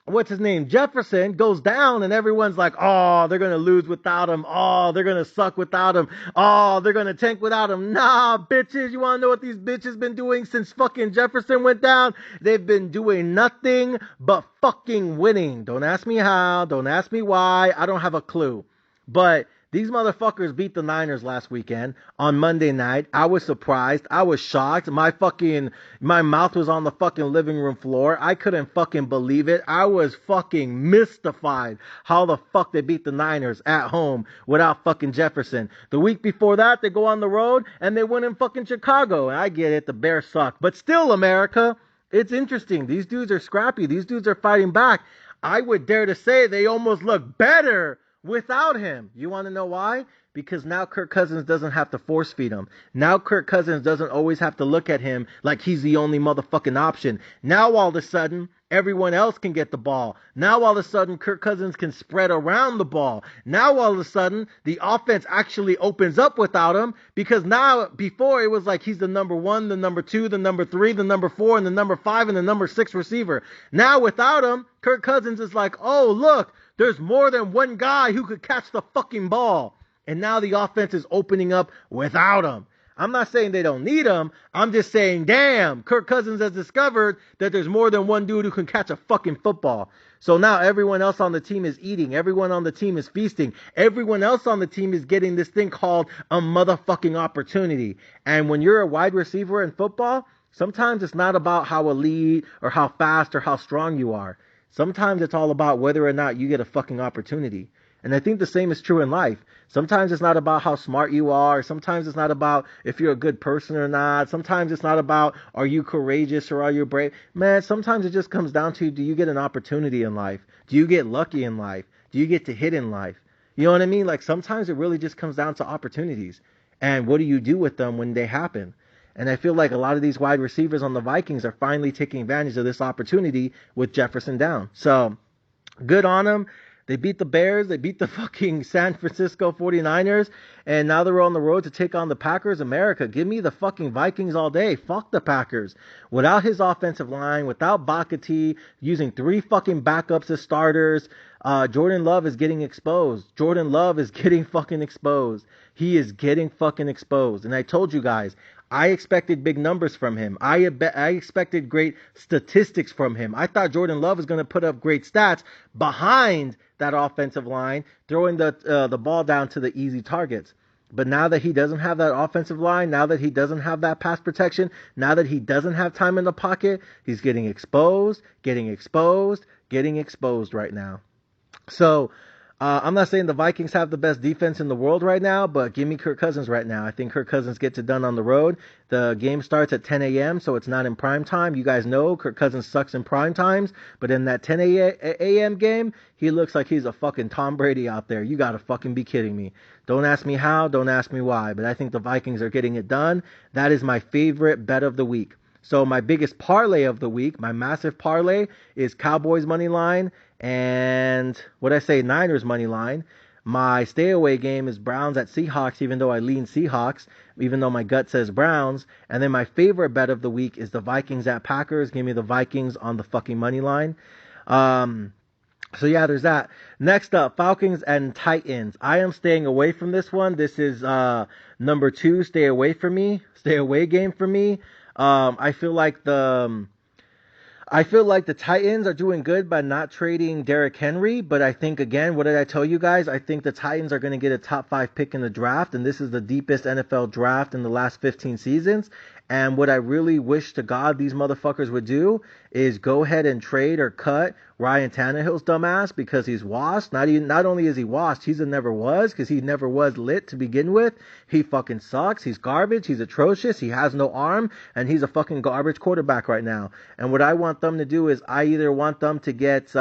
A: what's his name? Jefferson goes down and everyone's like, oh, they're going to lose without him. Oh, they're going to suck without him. Oh, they're going to tank without him. Nah, bitches. You want to know what these bitches been doing since fucking Jefferson went down? They've been doing nothing but fucking winning. Don't ask me how. Don't ask me why. I don't have a clue. But these motherfuckers beat the Niners last weekend on Monday night. I was surprised. I was shocked. My mouth was on the fucking living room floor. I couldn't fucking believe it. I was fucking mystified how the fuck they beat the Niners at home without fucking Jefferson. The week before that, they go on the road and they win in fucking Chicago. And I get it. The Bears suck. But still, America, it's interesting. These dudes are scrappy. These dudes are fighting back. I would dare to say they almost look better without him. You want to know why? Because now Kirk Cousins doesn't have to force feed him. Now Kirk Cousins doesn't always have to look at him like he's the only motherfucking option. Now all of a sudden, everyone else can get the ball. Now all of a sudden, Kirk Cousins can spread around the ball. Now all of a sudden, the offense actually opens up without him, because now, before it was like he's the number 1, the number 2, the number 3, the number 4, and the number 5, and the number 6 receiver. Now without him, Kirk Cousins is like, oh, look, there's more than one guy who could catch the fucking ball. And now the offense is opening up without him. I'm not saying they don't need him. I'm just saying, damn, Kirk Cousins has discovered that there's more than one dude who can catch a fucking football. So now everyone else on the team is eating. Everyone on the team is feasting. Everyone else on the team is getting this thing called a motherfucking opportunity. And when you're a wide receiver in football, sometimes it's not about how elite or how fast or how strong you are. Sometimes it's all about whether or not you get a fucking opportunity. And I think the same is true in life. Sometimes it's not about how smart you are. Sometimes it's not about if you're a good person or not. Sometimes it's not about are you courageous or are you brave. Man, sometimes it just comes down to, do you get an opportunity in life? Do you get lucky in life? Do you get to hit in life? You know what I mean? Like, sometimes it really just comes down to opportunities. And what do you do with them when they happen? And I feel like a lot of these wide receivers on the Vikings are finally taking advantage of this opportunity with Jefferson down. So, good on them. They beat the Bears. They beat the fucking San Francisco 49ers. And now they're on the road to take on the Packers. America, give me the fucking Vikings all day. Fuck the Packers. Without his offensive line, without Bakati, using 3 fucking backups as starters, Jordan Love is getting exposed. Jordan Love is getting fucking exposed. He is getting fucking exposed. And I told you guys, I expected big numbers from him. I expected great statistics from him. I thought Jordan Love was going to put up great stats behind that offensive line, throwing the ball down to the easy targets. But now that he doesn't have that offensive line, now that he doesn't have that pass protection, now that he doesn't have time in the pocket, he's getting exposed right now. So, I'm not saying the Vikings have the best defense in the world right now, but give me Kirk Cousins right now. I think Kirk Cousins gets it done on the road. The game starts at 10 a.m., so it's not in prime time. You guys know Kirk Cousins sucks in prime times, but in that 10 a.m. game, he looks like he's a fucking Tom Brady out there. You gotta fucking be kidding me. Don't ask me how, don't ask me why, but I think the Vikings are getting it done. That is my favorite bet of the week. So my biggest parlay of the week, my massive parlay, is Cowboys money line and Niners money line. My stay away game is Browns at Seahawks, even though I lean Seahawks, even though my gut says Browns. And then my favorite bet of the week is the Vikings at Packers. Give me the Vikings on the fucking money line. So yeah, there's that. Next up, Falcons and Titans. I am staying away from this one. This is number 2 stay away game for me. I feel like the Titans are doing good by not trading Derrick Henry, but I think, again, what did I tell you guys? I think the Titans are going to get a top 5 pick in the draft, and this is the deepest NFL draft in the last 15 seasons. And what I really wish to God these motherfuckers would do is go ahead and trade or cut Ryan Tannehill's dumbass, because he's washed. Not only is he washed, he's a never was, because he never was lit to begin with. He fucking sucks. He's garbage. He's atrocious. He has no arm, and he's a fucking garbage quarterback right now. And what I want them to do is I either want them to get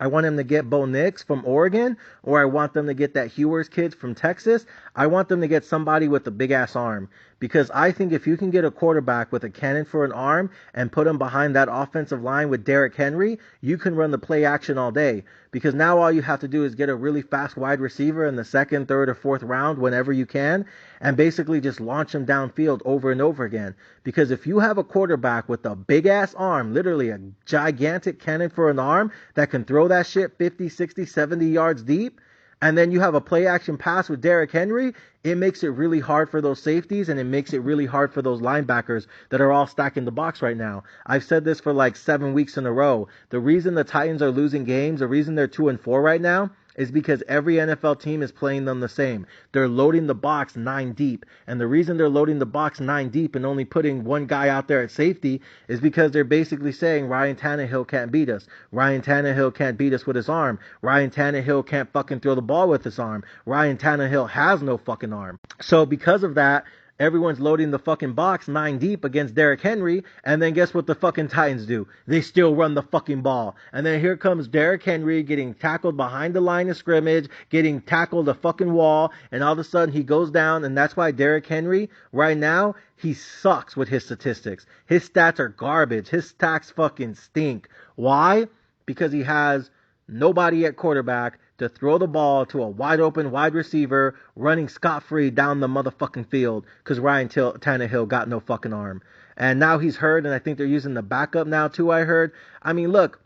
A: I want him to get Bo Nix from Oregon, or I want them to get that Hewers kid from Texas. I want them to get somebody with a big-ass arm, because I think if you can get a quarterback with a cannon for an arm and put him behind that offensive line with Derrick Henry, you can run the play action all day, because now all you have to do is get a really fast wide receiver in the 2nd, 3rd, or 4th round whenever you can, and basically just launch him downfield over and over again. Because if you have a quarterback with a big-ass arm, literally a gigantic cannon for an arm that can throw that shit 50, 60, 70 yards deep, and then you have a play-action pass with Derrick Henry, it makes it really hard for those safeties, and it makes it really hard for those linebackers that are all stacking the box right now. I've said this for like 7 weeks in a row. The reason the Titans are losing games, the reason they're 2-4 right now, is because every NFL team is playing them the same. They're loading the box 9 deep. And the reason they're loading the box 9 deep and only putting one guy out there at safety is because they're basically saying Ryan Tannehill can't beat us. Ryan Tannehill can't beat us with his arm. Ryan Tannehill can't fucking throw the ball with his arm. Ryan Tannehill has no fucking arm. So because of that, everyone's loading the fucking box 9 deep against Derrick Henry, and then guess what the fucking Titans do? They still run the fucking ball. And then here comes Derrick Henry getting tackled behind the line of scrimmage, getting tackled a fucking wall, and all of a sudden he goes down, and that's why Derrick Henry, right now, he sucks with his statistics. His stats are garbage. His stats fucking stink. Why? Because he has nobody at quarterback to throw the ball to a wide open wide receiver running scot-free down the motherfucking field because Ryan Tannehill got no fucking arm. And now he's hurt, and I think they're using the backup now too, I heard. I mean, look,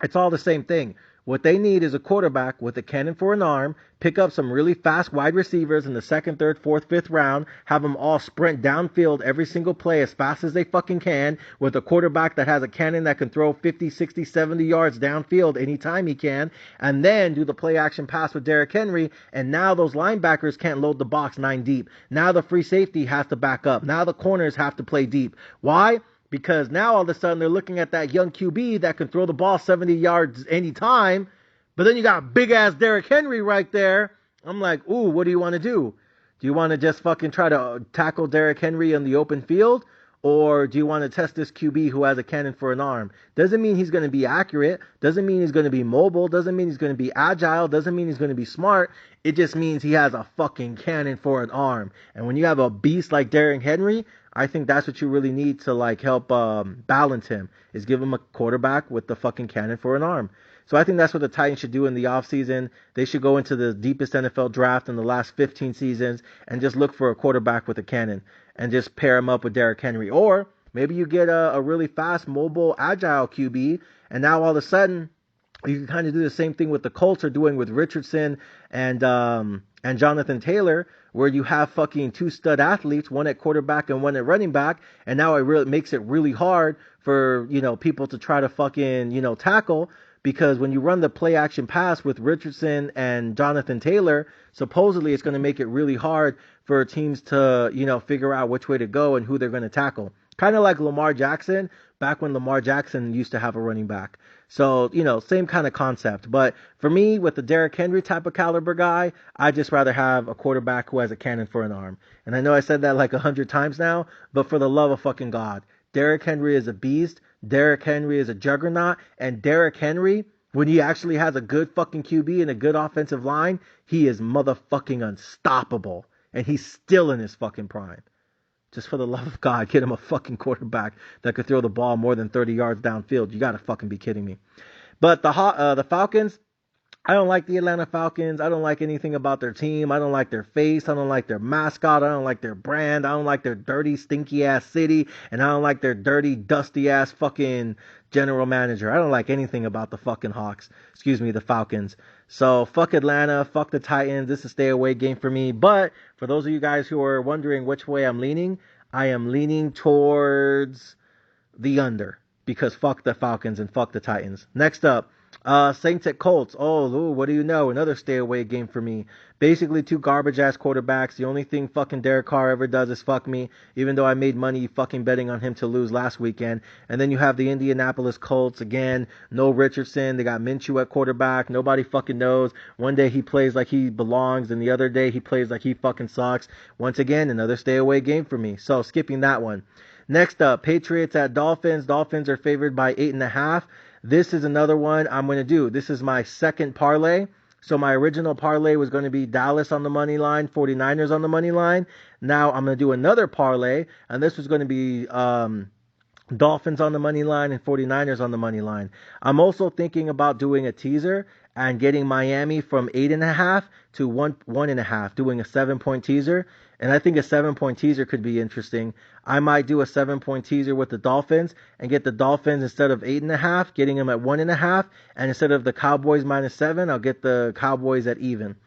A: it's all the same thing. What they need is a quarterback with a cannon for an arm, pick up some really fast wide receivers in the second, third, fourth, fifth round, have them all sprint downfield every single play as fast as they fucking can, with a quarterback that has a cannon that can throw 50, 60, 70 yards downfield anytime he can, and then do the play action pass with Derrick Henry, and now those linebackers can't load the box 9 deep. Now the free safety has to back up. Now the corners have to play deep. Why? Because now all of a sudden they're looking at that young QB that can throw the ball 70 yards anytime. But then you got big ass Derrick Henry right there. I'm like, ooh, what do you want to do? Do you want to just fucking try to tackle Derrick Henry in the open field? Or do you want to test this QB who has a cannon for an arm? Doesn't mean he's going to be accurate. Doesn't mean he's going to be mobile. Doesn't mean he's going to be agile. Doesn't mean he's going to be smart. It just means he has a fucking cannon for an arm. And when you have a beast like Derrick Henry, I think that's what you really need to like help balance him, is give him a quarterback with the fucking cannon for an arm. So I think that's what the Titans should do in the offseason. They should go into the deepest NFL draft in the last 15 seasons and just look for a quarterback with a cannon and just pair him up with Derrick Henry. Or maybe you get a really fast, mobile, agile QB, and now all of a sudden you can kind of do the same thing with the Colts are doing with Richardson and Jonathan Taylor, where you have fucking 2 stud athletes, one at quarterback and one at running back, and now it makes it really hard for, people to try to fucking, tackle, because when you run the play action pass with Richardson and Jonathan Taylor, supposedly it's going to make it really hard for teams to, figure out which way to go and who they're going to tackle. Kind of like Lamar Jackson, back when Lamar Jackson used to have a running back. So, same kind of concept. But for me, with the Derrick Henry type of caliber guy, I'd just rather have a quarterback who has a cannon for an arm. And I know I said that like 100 times now, but for the love of fucking God, Derrick Henry is a beast. Derrick Henry is a juggernaut. And Derrick Henry, when he actually has a good fucking QB and a good offensive line, he is motherfucking unstoppable. And he's still in his fucking prime. Just for the love of God, get him a fucking quarterback that could throw the ball more than 30 yards downfield. You gotta fucking be kidding me. But the Falcons, I don't like the Atlanta Falcons. I don't like anything about their team. I don't like their face. I don't like their mascot. I don't like their brand. I don't like their dirty, stinky ass city. And I don't like their dirty, dusty ass fucking general manager. I don't like anything about the fucking the Falcons. So fuck Atlanta, fuck the Titans. This is a stay away game for me. But for those of you guys who are wondering which way I'm leaning, I am leaning towards the under, because fuck the Falcons and fuck the Titans. Next up, Saints at Colts. Oh, what do you know? Another stay away game for me. Basically 2 garbage ass quarterbacks. The only thing fucking Derek Carr ever does is fuck me, even though I made money fucking betting on him to lose last weekend. And then you have the Indianapolis Colts again. No Richardson. They got Minshew at quarterback. Nobody fucking knows. One day he plays like he belongs, and the other day he plays like he fucking sucks. Once again, another stay away game for me. So skipping that one. Next up, Patriots at Dolphins. Dolphins are favored by 8.5. This is another one I'm going to do. This is my second parlay. So my original parlay was going to be Dallas on the money line, 49ers on the money line. Now I'm going to do another parlay, and this was going to be Dolphins on the money line and 49ers on the money line. I'm also thinking about doing a teaser and getting Miami from 8.5 to 1.5, doing a 7-point teaser. And I think a 7-point teaser could be interesting. I might do a 7-point teaser with the Dolphins and get the Dolphins instead of 8.5, getting them at 1.5. And instead of the Cowboys -7, I'll get the Cowboys at even.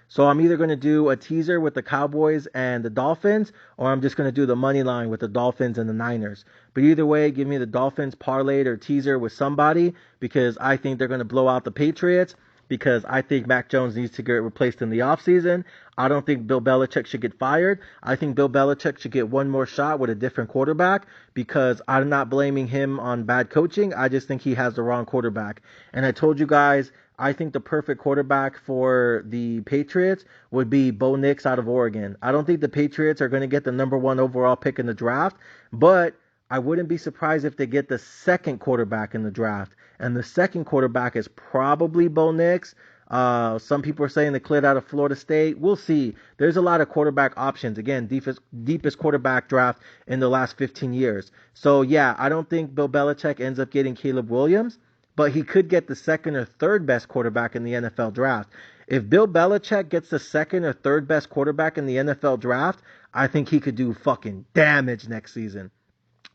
A: So I'm either going to do a teaser with the Cowboys and the Dolphins, or I'm just going to do the money line with the Dolphins and the Niners. But either way, give me the Dolphins parlayed or teaser with somebody, because I think they're going to blow out the Patriots, because I think Mac Jones needs to get replaced in the offseason. I don't think Bill Belichick should get fired. I think Bill Belichick should get one more shot with a different quarterback, because I'm not blaming him on bad coaching. I just think he has the wrong quarterback. And I told you guys I think the perfect quarterback for the Patriots would be Bo Nix out of Oregon. I don't think the Patriots are going to get the number one overall pick in the draft, but I wouldn't be surprised if they get the second quarterback in the draft. And the second quarterback is probably Bo Nix. Some people are saying the kid out of Florida State. We'll see. There's a lot of quarterback options. Again, deepest quarterback draft in the last 15 years. So yeah, I don't think Bill Belichick ends up getting Caleb Williams, but he could get the second or third best quarterback in the NFL draft. If Bill Belichick gets the second or third best quarterback in the NFL draft, I think he could do fucking damage next season.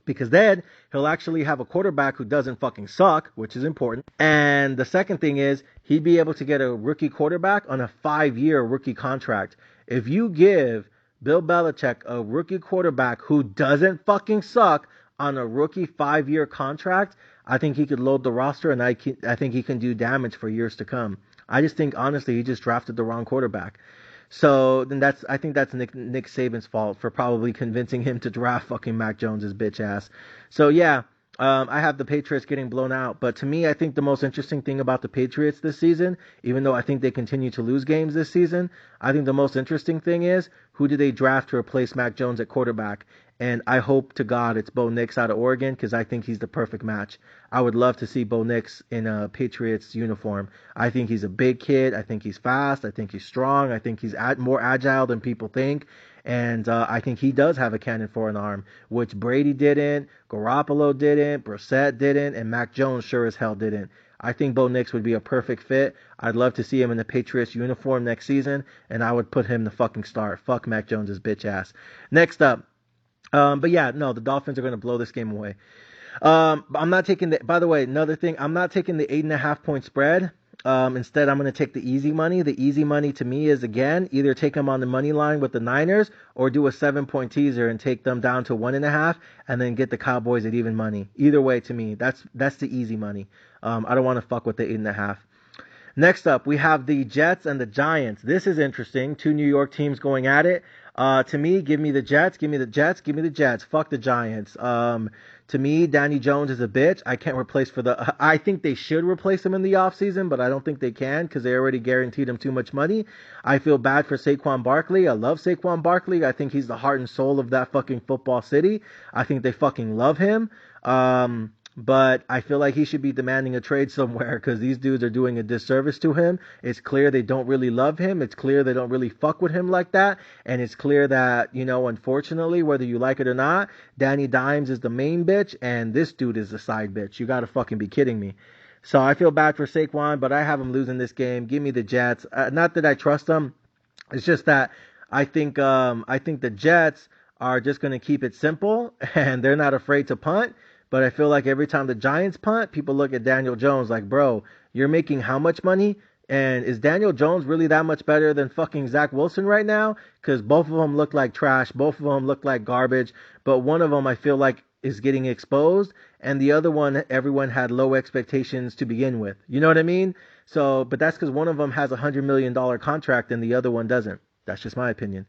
A: Because then he'll actually have a quarterback who doesn't fucking suck, which is important. And the second thing is he'd be able to get a rookie quarterback on a 5-year rookie contract. If you give Bill Belichick a rookie quarterback who doesn't fucking suck on a rookie 5-year contract, I think he could load the roster, and I think he can do damage for years to come. I just think, honestly, he just drafted the wrong quarterback. So then I think that's Nick Saban's fault for probably convincing him to draft fucking Mac Jones' bitch ass. So yeah, I have the Patriots getting blown out. But to me, I think the most interesting thing about the Patriots this season, even though I think they continue to lose games this season, I think the most interesting thing is who do they draft to replace Mac Jones at quarterback? And I hope to God it's Bo Nix out of Oregon because I think he's the perfect match. I would love to see Bo Nix in a Patriots uniform. I think he's a big kid. I think he's fast. I think he's strong. I think he's more agile than people think. And I think he does have a cannon for an arm, which Brady didn't, Garoppolo didn't, Brissett didn't, and Mac Jones sure as hell didn't. I think Bo Nix would be a perfect fit. I'd love to see him in the Patriots uniform next season, and I would put him the fucking start. Fuck Mac Jones' bitch ass. Next up. But yeah, no, the Dolphins are going to blow this game away. I'm not taking by the way, another thing, I'm not taking the 8.5 point spread. Instead, I'm going to take the easy money. The easy money to me is, again, either take them on the money line with the Niners or do a 7-point teaser and take them down to 1.5 and then get the Cowboys at even money. Either way, to me, that's the easy money. I don't want to fuck with the 8.5. Next up, we have the Jets and the Giants. This is interesting. Two New York teams going at it. To me, give me the Jets, give me the Jets, give me the Jets. Fuck the Giants. To me, Danny Jones is a bitch. I can't replace I think they should replace him in the offseason, but I don't think they can because they already guaranteed him too much money. I feel bad for Saquon Barkley. I love Saquon Barkley. I think he's the heart and soul of that fucking football city. I think they fucking love him. But I feel like he should be demanding a trade somewhere because these dudes are doing a disservice to him. It's clear they don't really love him. It's clear they don't really fuck with him like that. And it's clear that, unfortunately, whether you like it or not, Danny Dimes is the main bitch and this dude is the side bitch. You gotta fucking be kidding me. So I feel bad for Saquon, but I have him losing this game. Give me the Jets. Not that I trust them. It's just that I think the Jets are just going to keep it simple and they're not afraid to punt. But I feel like every time the Giants punt, people look at Daniel Jones like, bro, you're making how much money? And is Daniel Jones really that much better than fucking Zach Wilson right now? Because both of them look like trash. Both of them look like garbage. But one of them I feel like is getting exposed. And the other one, everyone had low expectations to begin with. You know what I mean? So, but that's because one of them has a $100 million contract and the other one doesn't. That's just my opinion.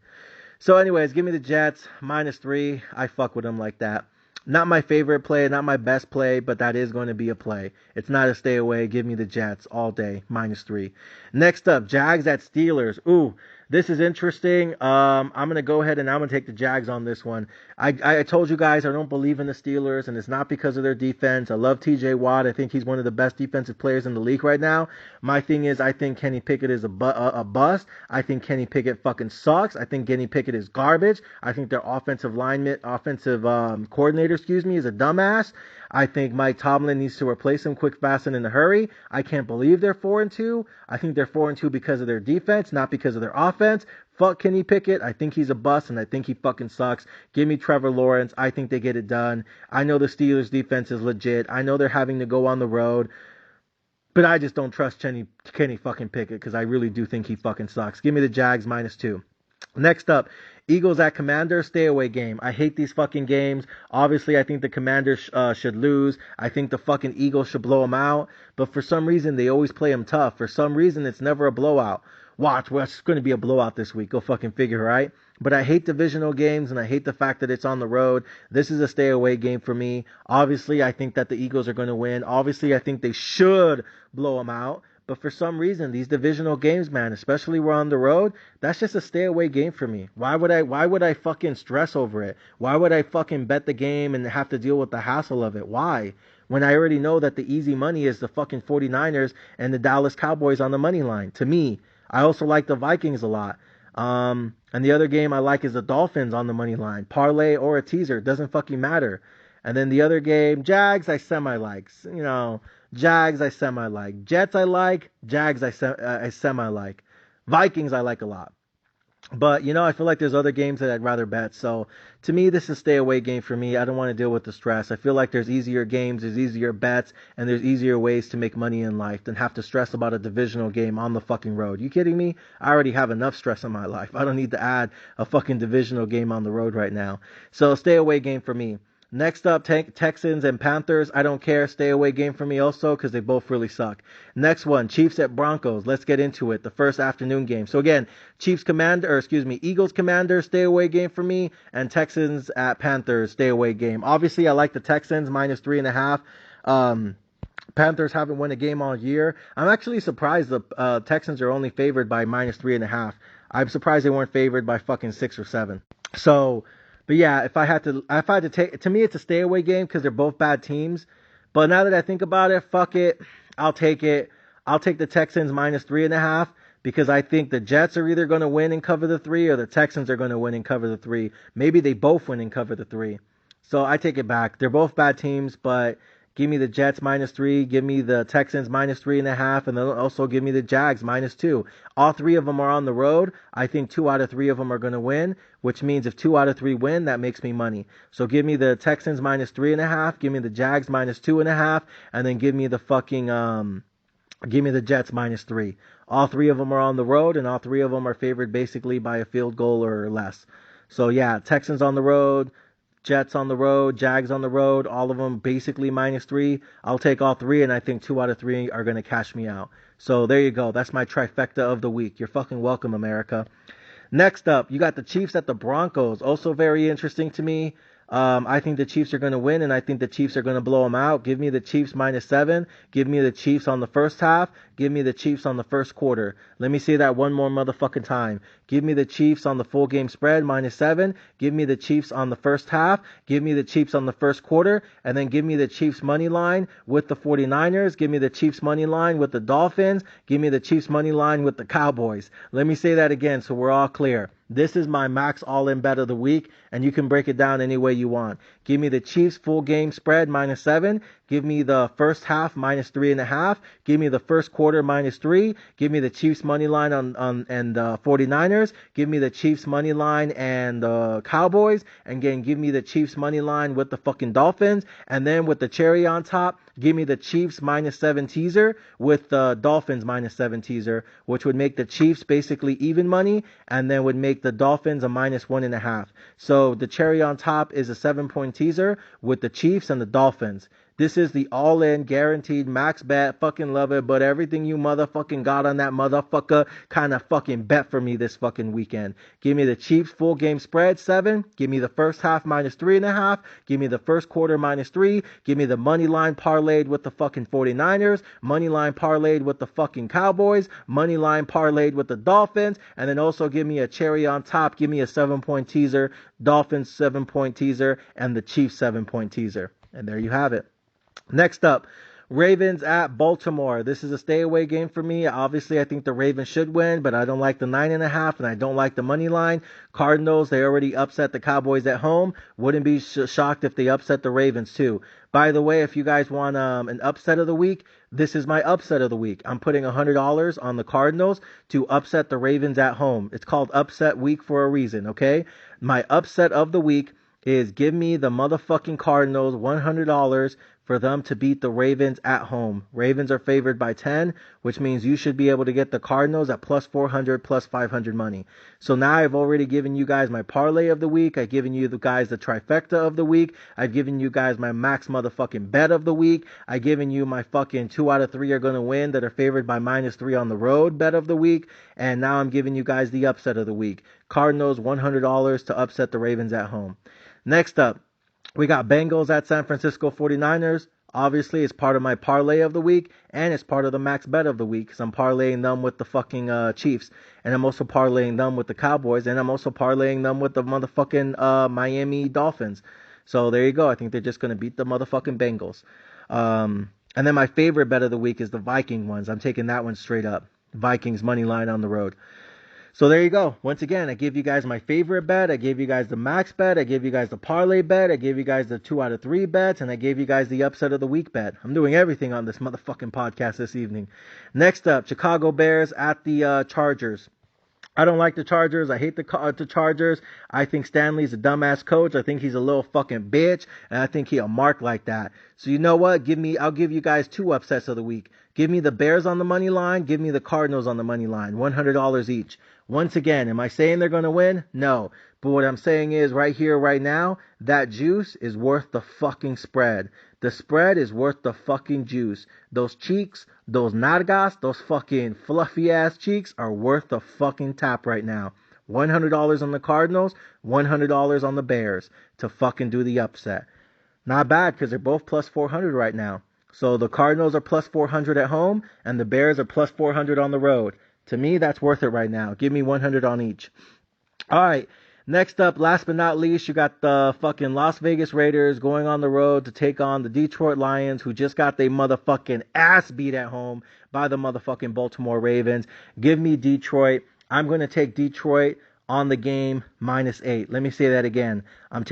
A: So anyways, give me the Jets, -3. I fuck with them like that. Not my favorite play, not my best play, but that is going to be a play. It's not a stay away. Give me the Jets all day, -3. Next up, Jags at Steelers. Ooh, this is interesting. I'm going to go ahead and I'm going to take the Jags on this one. I told you guys I don't believe in the Steelers, and it's not because of their defense. I love TJ Watt. I think he's one of the best defensive players in the league right now. My thing is I think Kenny Pickett is a bust. I think Kenny Pickett fucking sucks. I think Kenny Pickett is garbage. I think their offensive coordinator, is a dumbass. I think Mike Tomlin needs to replace him quick, fast, and in a hurry. I can't believe they're 4-2. I think they're 4-2 because of their defense, not because of their offense. Fuck Kenny Pickett. I think he's a bust, and I think he fucking sucks. Give me Trevor Lawrence. I think they get it done. I know the Steelers' defense is legit. I know they're having to go on the road. But I just don't trust Kenny fucking Pickett because I really do think he fucking sucks. Give me the Jags -2. Next up, Eagles at Commanders, stay away game. I hate these fucking games. Obviously, I think the Commanders should lose. I think the fucking Eagles should blow them out. But for some reason, they always play them tough. For some reason, it's never a blowout. Watch, well, it's going to be a blowout this week. Go fucking figure, right? But I hate divisional games, and I hate the fact that it's on the road. This is a stay away game for me. Obviously, I think that the Eagles are going to win. Obviously, I think they should blow them out. But for some reason, these divisional games, man, especially we're on the road, that's just a stay away game for me. Why would I fucking stress over it? Why would I fucking bet the game and have to deal with the hassle of it? Why? When I already know that the easy money is the fucking 49ers and the Dallas Cowboys on the money line. To me, I also like the Vikings a lot. And the other game I like is the Dolphins on the money line. Parlay or a teaser, it doesn't fucking matter. And then the other game, Jags, I semi-like. Jags, I semi-like. Jets, I like. Jags, I semi-like. Vikings, I like a lot. But, I feel like there's other games that I'd rather bet. So, to me, this is a stay away game for me. I don't want to deal with the stress. I feel like there's easier games, there's easier bets, and there's easier ways to make money in life than have to stress about a divisional game on the fucking road. You kidding me? I already have enough stress in my life. I don't need to add a fucking divisional game on the road right now. So, stay away game for me. Next up, Texans and Panthers. I don't care. Stay away game for me also because they both really suck. Next one, Chiefs at Broncos. Let's get into it. The first afternoon game. So again, Eagles Commanders, stay away game for me. And Texans at Panthers, stay away game. Obviously, I like the Texans, -3.5. Panthers haven't won a game all year. I'm actually surprised the Texans are only favored by -3.5. I'm surprised they weren't favored by fucking 6 or 7. So, but yeah, if I had to take, to me, it's a stay away game because they're both bad teams. But now that I think about it, fuck it. I'll take it. I'll take the Texans -3.5 because I think the Jets are either going to win and cover the 3 or the Texans are going to win and cover the 3. Maybe they both win and cover the 3. So I take it back. They're both bad teams, but give me the Jets -3, give me the Texans -3.5, and then also give me the Jags -2. All 3 of them are on the road. I think 2 out of 3 of them are going to win, which means if 2 out of 3 win, that makes me money. So give me the Texans -3.5, give me the Jags -2.5, and then give me the Jets -3. All 3 of them are on the road, and all 3 of them are favored basically by a field goal or less. So yeah, Texans on the road, Jets on the road, Jags on the road, all of them basically -3. I'll take all 3, and I think 2 out of 3 are going to cash me out. So there you go. That's my trifecta of the week. You're fucking welcome, America. Next up, you got the Chiefs at the Broncos. Also very interesting to me. I think the Chiefs are going to win, and I think the Chiefs are going to blow them out. Give me the Chiefs -7. Give me the Chiefs on the first half. Give me the Chiefs on the first quarter. Let me say that one more motherfucking time. Give me the Chiefs on the full game spread -7. Give me the Chiefs on the first half. Give me the Chiefs on the first quarter. And then give me the Chiefs money line with the 49ers. Give me the Chiefs money line with the Dolphins. Give me the Chiefs money line with the Cowboys. Let me say that again so we're all clear. This is my max all-in bet of the week, and you can break it down any way you want. Give me the Chiefs full game spread -7. Give me the first half -3.5. Give me the first quarter -3. Give me the Chiefs money line and the 49ers. Give me the Chiefs money line and the Cowboys. And again, give me the Chiefs money line with the fucking Dolphins. And then with the cherry on top, give me the Chiefs -7 teaser with the Dolphins -7 teaser, which would make the Chiefs basically even money, and then would make the Dolphins a -1.5. So the cherry on top is a 7-point teaser with the Chiefs and the Dolphins. This is the all-in guaranteed max bet. Fucking love it. But everything you motherfucking got on that motherfucker kind of fucking bet for me this fucking weekend. Give me the Chiefs full game spread 7. Give me the first half -3.5. Give me the first quarter -3. Give me the money line parlayed with the fucking 49ers. Money line parlayed with the fucking Cowboys. Money line parlayed with the Dolphins. And then also give me a cherry on top. Give me a 7-point teaser. Dolphins 7-point teaser. And the Chiefs 7-point teaser. And there you have it. Next up, Ravens at Baltimore. This is a stay away game for me. Obviously, I think the Ravens should win, but I don't like the 9.5 and I don't like the money line. Cardinals, they already upset the Cowboys at home. Wouldn't be shocked if they upset the Ravens too. By the way, if you guys want an upset of the week, this is my upset of the week. I'm putting $100 on the Cardinals to upset the Ravens at home. It's called upset week for a reason, okay? My upset of the week is give me the motherfucking Cardinals $100 for them to beat the Ravens at home. Ravens are favored by 10, which means you should be able to get the Cardinals at +400, +500 money. So now I've already given you guys my parlay of the week. I've given you guys the trifecta of the week. I've given you guys my max motherfucking bet of the week. I've given you my fucking 2 out of 3 are going to win that are favored by -3 on the road bet of the week. And now I'm giving you guys the upset of the week. Cardinals $100 to upset the Ravens at home. Next up, we got Bengals at San Francisco 49ers. Obviously, it's part of my parlay of the week, and it's part of the max bet of the week, because I'm parlaying them with the fucking Chiefs, and I'm also parlaying them with the Cowboys, and I'm also parlaying them with the motherfucking Miami Dolphins. So there you go. I think they're just going to beat the motherfucking Bengals. And then my favorite bet of the week is the Viking ones. I'm taking that one straight up. Vikings money line on the road. So there you go. Once again, I gave you guys my favorite bet. I gave you guys the max bet. I gave you guys the parlay bet. I gave you guys the 2 out of 3 bets. And I gave you guys the upset of the week bet. I'm doing everything on this motherfucking podcast this evening. Next up, Chicago Bears at the Chargers. I don't like the Chargers. I hate the Chargers. I think Stanley's a dumbass coach. I think he's a little fucking bitch, and I think he'll mark like that. So you know what? I'll give you guys 2 upsets of the week. Give me the Bears on the money line. Give me the Cardinals on the money line. $100 each. Once again, am I saying they're going to win? No. But what I'm saying is right here, right now, that juice is worth the fucking spread. The spread is worth the fucking juice. Those cheeks, those nalgas, those fucking fluffy ass cheeks are worth the fucking tap right now. $100 on the Cardinals, $100 on the Bears to fucking do the upset. Not bad, because they're both plus 400 right now. So the Cardinals are plus 400 at home, and the Bears are plus 400 on the road. To me, that's worth it right now. Give me 100 on each. All right. Next up, last but not least, you got the fucking Las Vegas Raiders going on the road to take on the Detroit Lions, who just got their motherfucking ass beat at home by the motherfucking Baltimore Ravens. Give me Detroit. I'm going to take Detroit on the game -8. Let me say that again. I'm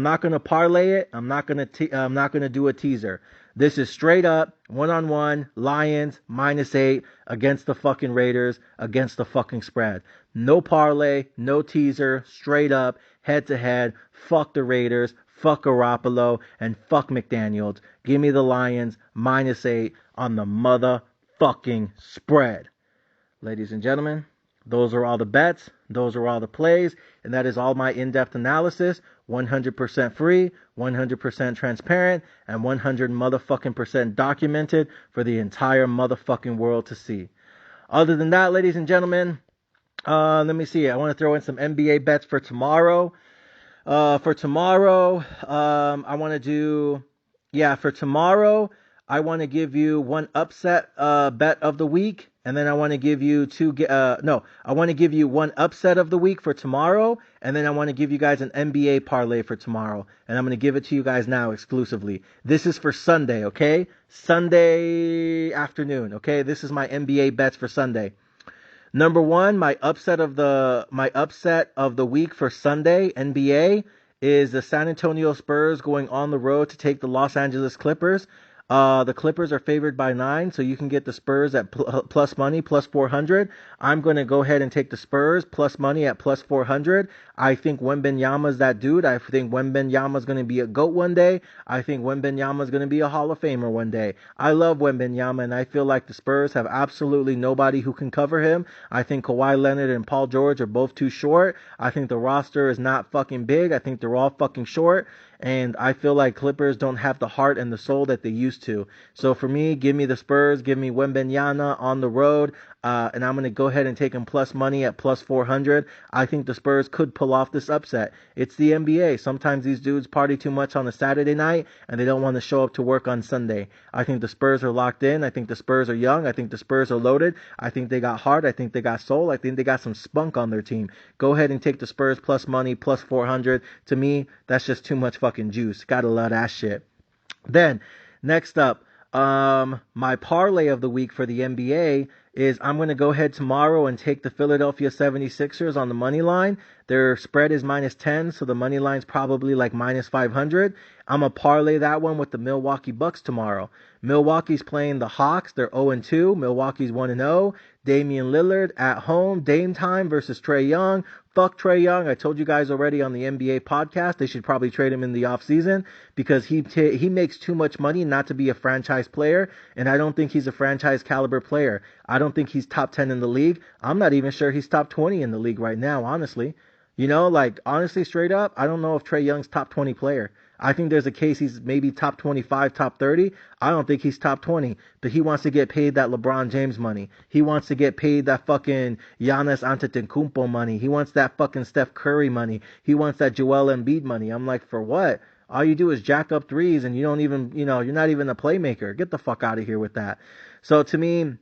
A: not going to parlay it. I'm not going to do a teaser. This is straight up, one-on-one, Lions, -8 against the fucking Raiders, against the fucking spread. No parlay, no teaser, straight up, head-to-head, fuck the Raiders, fuck Garoppolo, and fuck McDaniels. Give me the Lions, -8 on the motherfucking spread. Ladies and gentlemen, those are all the bets, those are all the plays, and that is all my in-depth analysis. 100% free, 100% transparent, and 100 motherfucking percent documented for the entire motherfucking world to see. Other than that, ladies and gentlemen, let me see. I want to throw in some NBA bets for tomorrow. I want to give you one upset bet of the week, and then I want to give you I want to give you one upset of the week for tomorrow, and then I want to give you guys an NBA parlay for tomorrow, and I'm going to give it to you guys now exclusively. This is for Sunday, okay? Sunday afternoon, okay? This is my NBA bets for Sunday. Number 1, my upset of the week for Sunday NBA is the San Antonio Spurs going on the road to take the Los Angeles Clippers. The Clippers are favored by 9, so you can get the Spurs at plus money, plus 400. I'm going to go ahead and take the Spurs plus money at plus 400. I think Wembanyama's that dude. I think Wembanyama's going to be a GOAT one day. I think Wembanyama's going to be a Hall of Famer one day. I love Wembanyama, and I feel like the Spurs have absolutely nobody who can cover him. I think Kawhi Leonard and Paul George are both too short. I think the roster is not fucking big. I think they're all fucking short. And I feel like Clippers don't have the heart and the soul that they used to. So for me, give me the Spurs, give me Wembanyama on the road, and I'm going to go ahead and take them plus money at plus 400. I think the Spurs could pull off this upset. It's the NBA. Sometimes these dudes party too much on a Saturday night, and they don't want to show up to work on Sunday. I think the Spurs are locked in. I think the Spurs are young. I think the Spurs are loaded. I think they got heart. I think they got soul. I think they got some spunk on their team. Go ahead and take the Spurs plus money, plus 400. To me, that's just too much fucking juice. Gotta love that shit. Then, next up, my parlay of the week for the NBA is I'm going to go ahead tomorrow and take the Philadelphia 76ers on the money line. Their spread is -10, so the money line's probably like -500. I'm going to parlay that one with the Milwaukee Bucks tomorrow. Milwaukee's playing the Hawks. They're 0-2. Milwaukee's 1-0. Damian Lillard at home. Dame time versus Trae Young. Fuck Trae Young. I told you guys already on the NBA podcast they should probably trade him in the offseason because he makes too much money not to be a franchise player, and I don't think he's a franchise caliber player. I don't think he's top 10 in the league. I'm not even sure he's top 20 in the league right now, honestly. You know, like, honestly, straight up, I don't know if Trae Young's top 20 player. I think there's a case he's maybe top 25, top 30. I don't think he's top 20. But he wants to get paid that LeBron James money. He wants to get paid that fucking Giannis Antetokounmpo money. He wants that fucking Steph Curry money. He wants that Joel Embiid money. I'm like, for what? All you do is jack up threes and you don't even, you're not even a playmaker. Get the fuck out of here with that. So to me,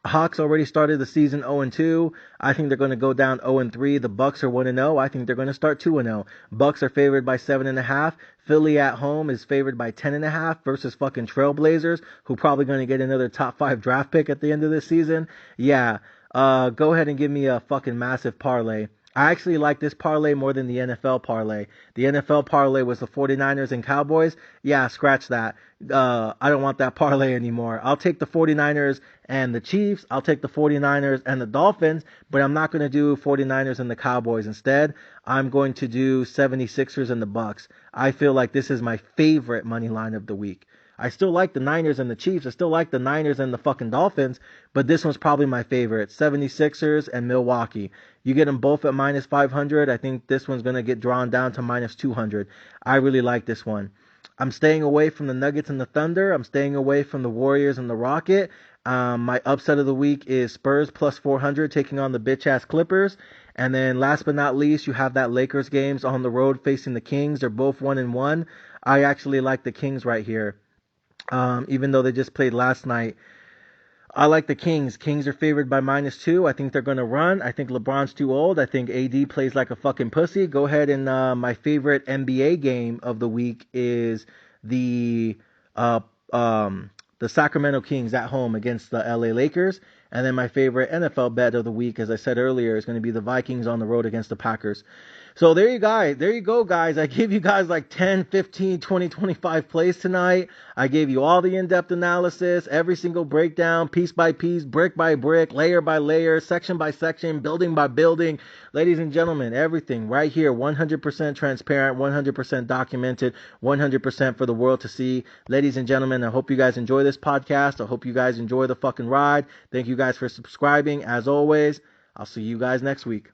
A: Hawks already started the season 0-2. I think they're going to go down 0-3. The Bucks are 1-0. I think they're going to start 2-0. Bucks are favored by 7.5. Philly at home is favored by 10.5 versus fucking Trailblazers, who probably going to get another top 5 draft pick at the end of this season. Yeah, go ahead and give me a fucking massive parlay. I actually like this parlay more than the NFL parlay. The NFL parlay was the 49ers and Cowboys. Yeah, scratch that. I don't want that parlay anymore. I'll take the 49ers and the Chiefs. I'll take the 49ers and the Dolphins, but I'm not going to do 49ers and the Cowboys. Instead, I'm going to do 76ers and the Bucks. I feel like this is my favorite money line of the week. I still like the Niners and the Chiefs. I still like the Niners and the fucking Dolphins, but this one's probably my favorite. 76ers and Milwaukee. You get them both at minus 500. I think this one's going to get drawn down to minus 200. I really like this one. I'm staying away from the Nuggets and the Thunder. I'm staying away from the Warriors and the Rocket. My upset of the week is Spurs plus 400 taking on the bitch-ass Clippers. And then last but not least, you have that Lakers games on the road facing the Kings. They're both 1-1. I actually like the Kings right here. Even though they just played last night. I like the Kings. Kings are favored by -2. I think they're going to run. I think LeBron's too old. I think AD plays like a fucking pussy. Go ahead and my favorite NBA game of the week is the Sacramento Kings at home against the LA Lakers. And then my favorite NFL bet of the week, as I said earlier, is going to be the Vikings on the road against the Packers. So there you go, guys. I gave you guys like 10, 15, 20, 25 plays tonight. I gave you all the in-depth analysis, every single breakdown, piece by piece, brick by brick, layer by layer, section by section, building by building. Ladies and gentlemen, everything right here, 100% transparent, 100% documented, 100% for the world to see. Ladies and gentlemen, I hope you guys enjoy this podcast. I hope you guys enjoy the fucking ride. Thank you guys for subscribing. As always, I'll see you guys next week.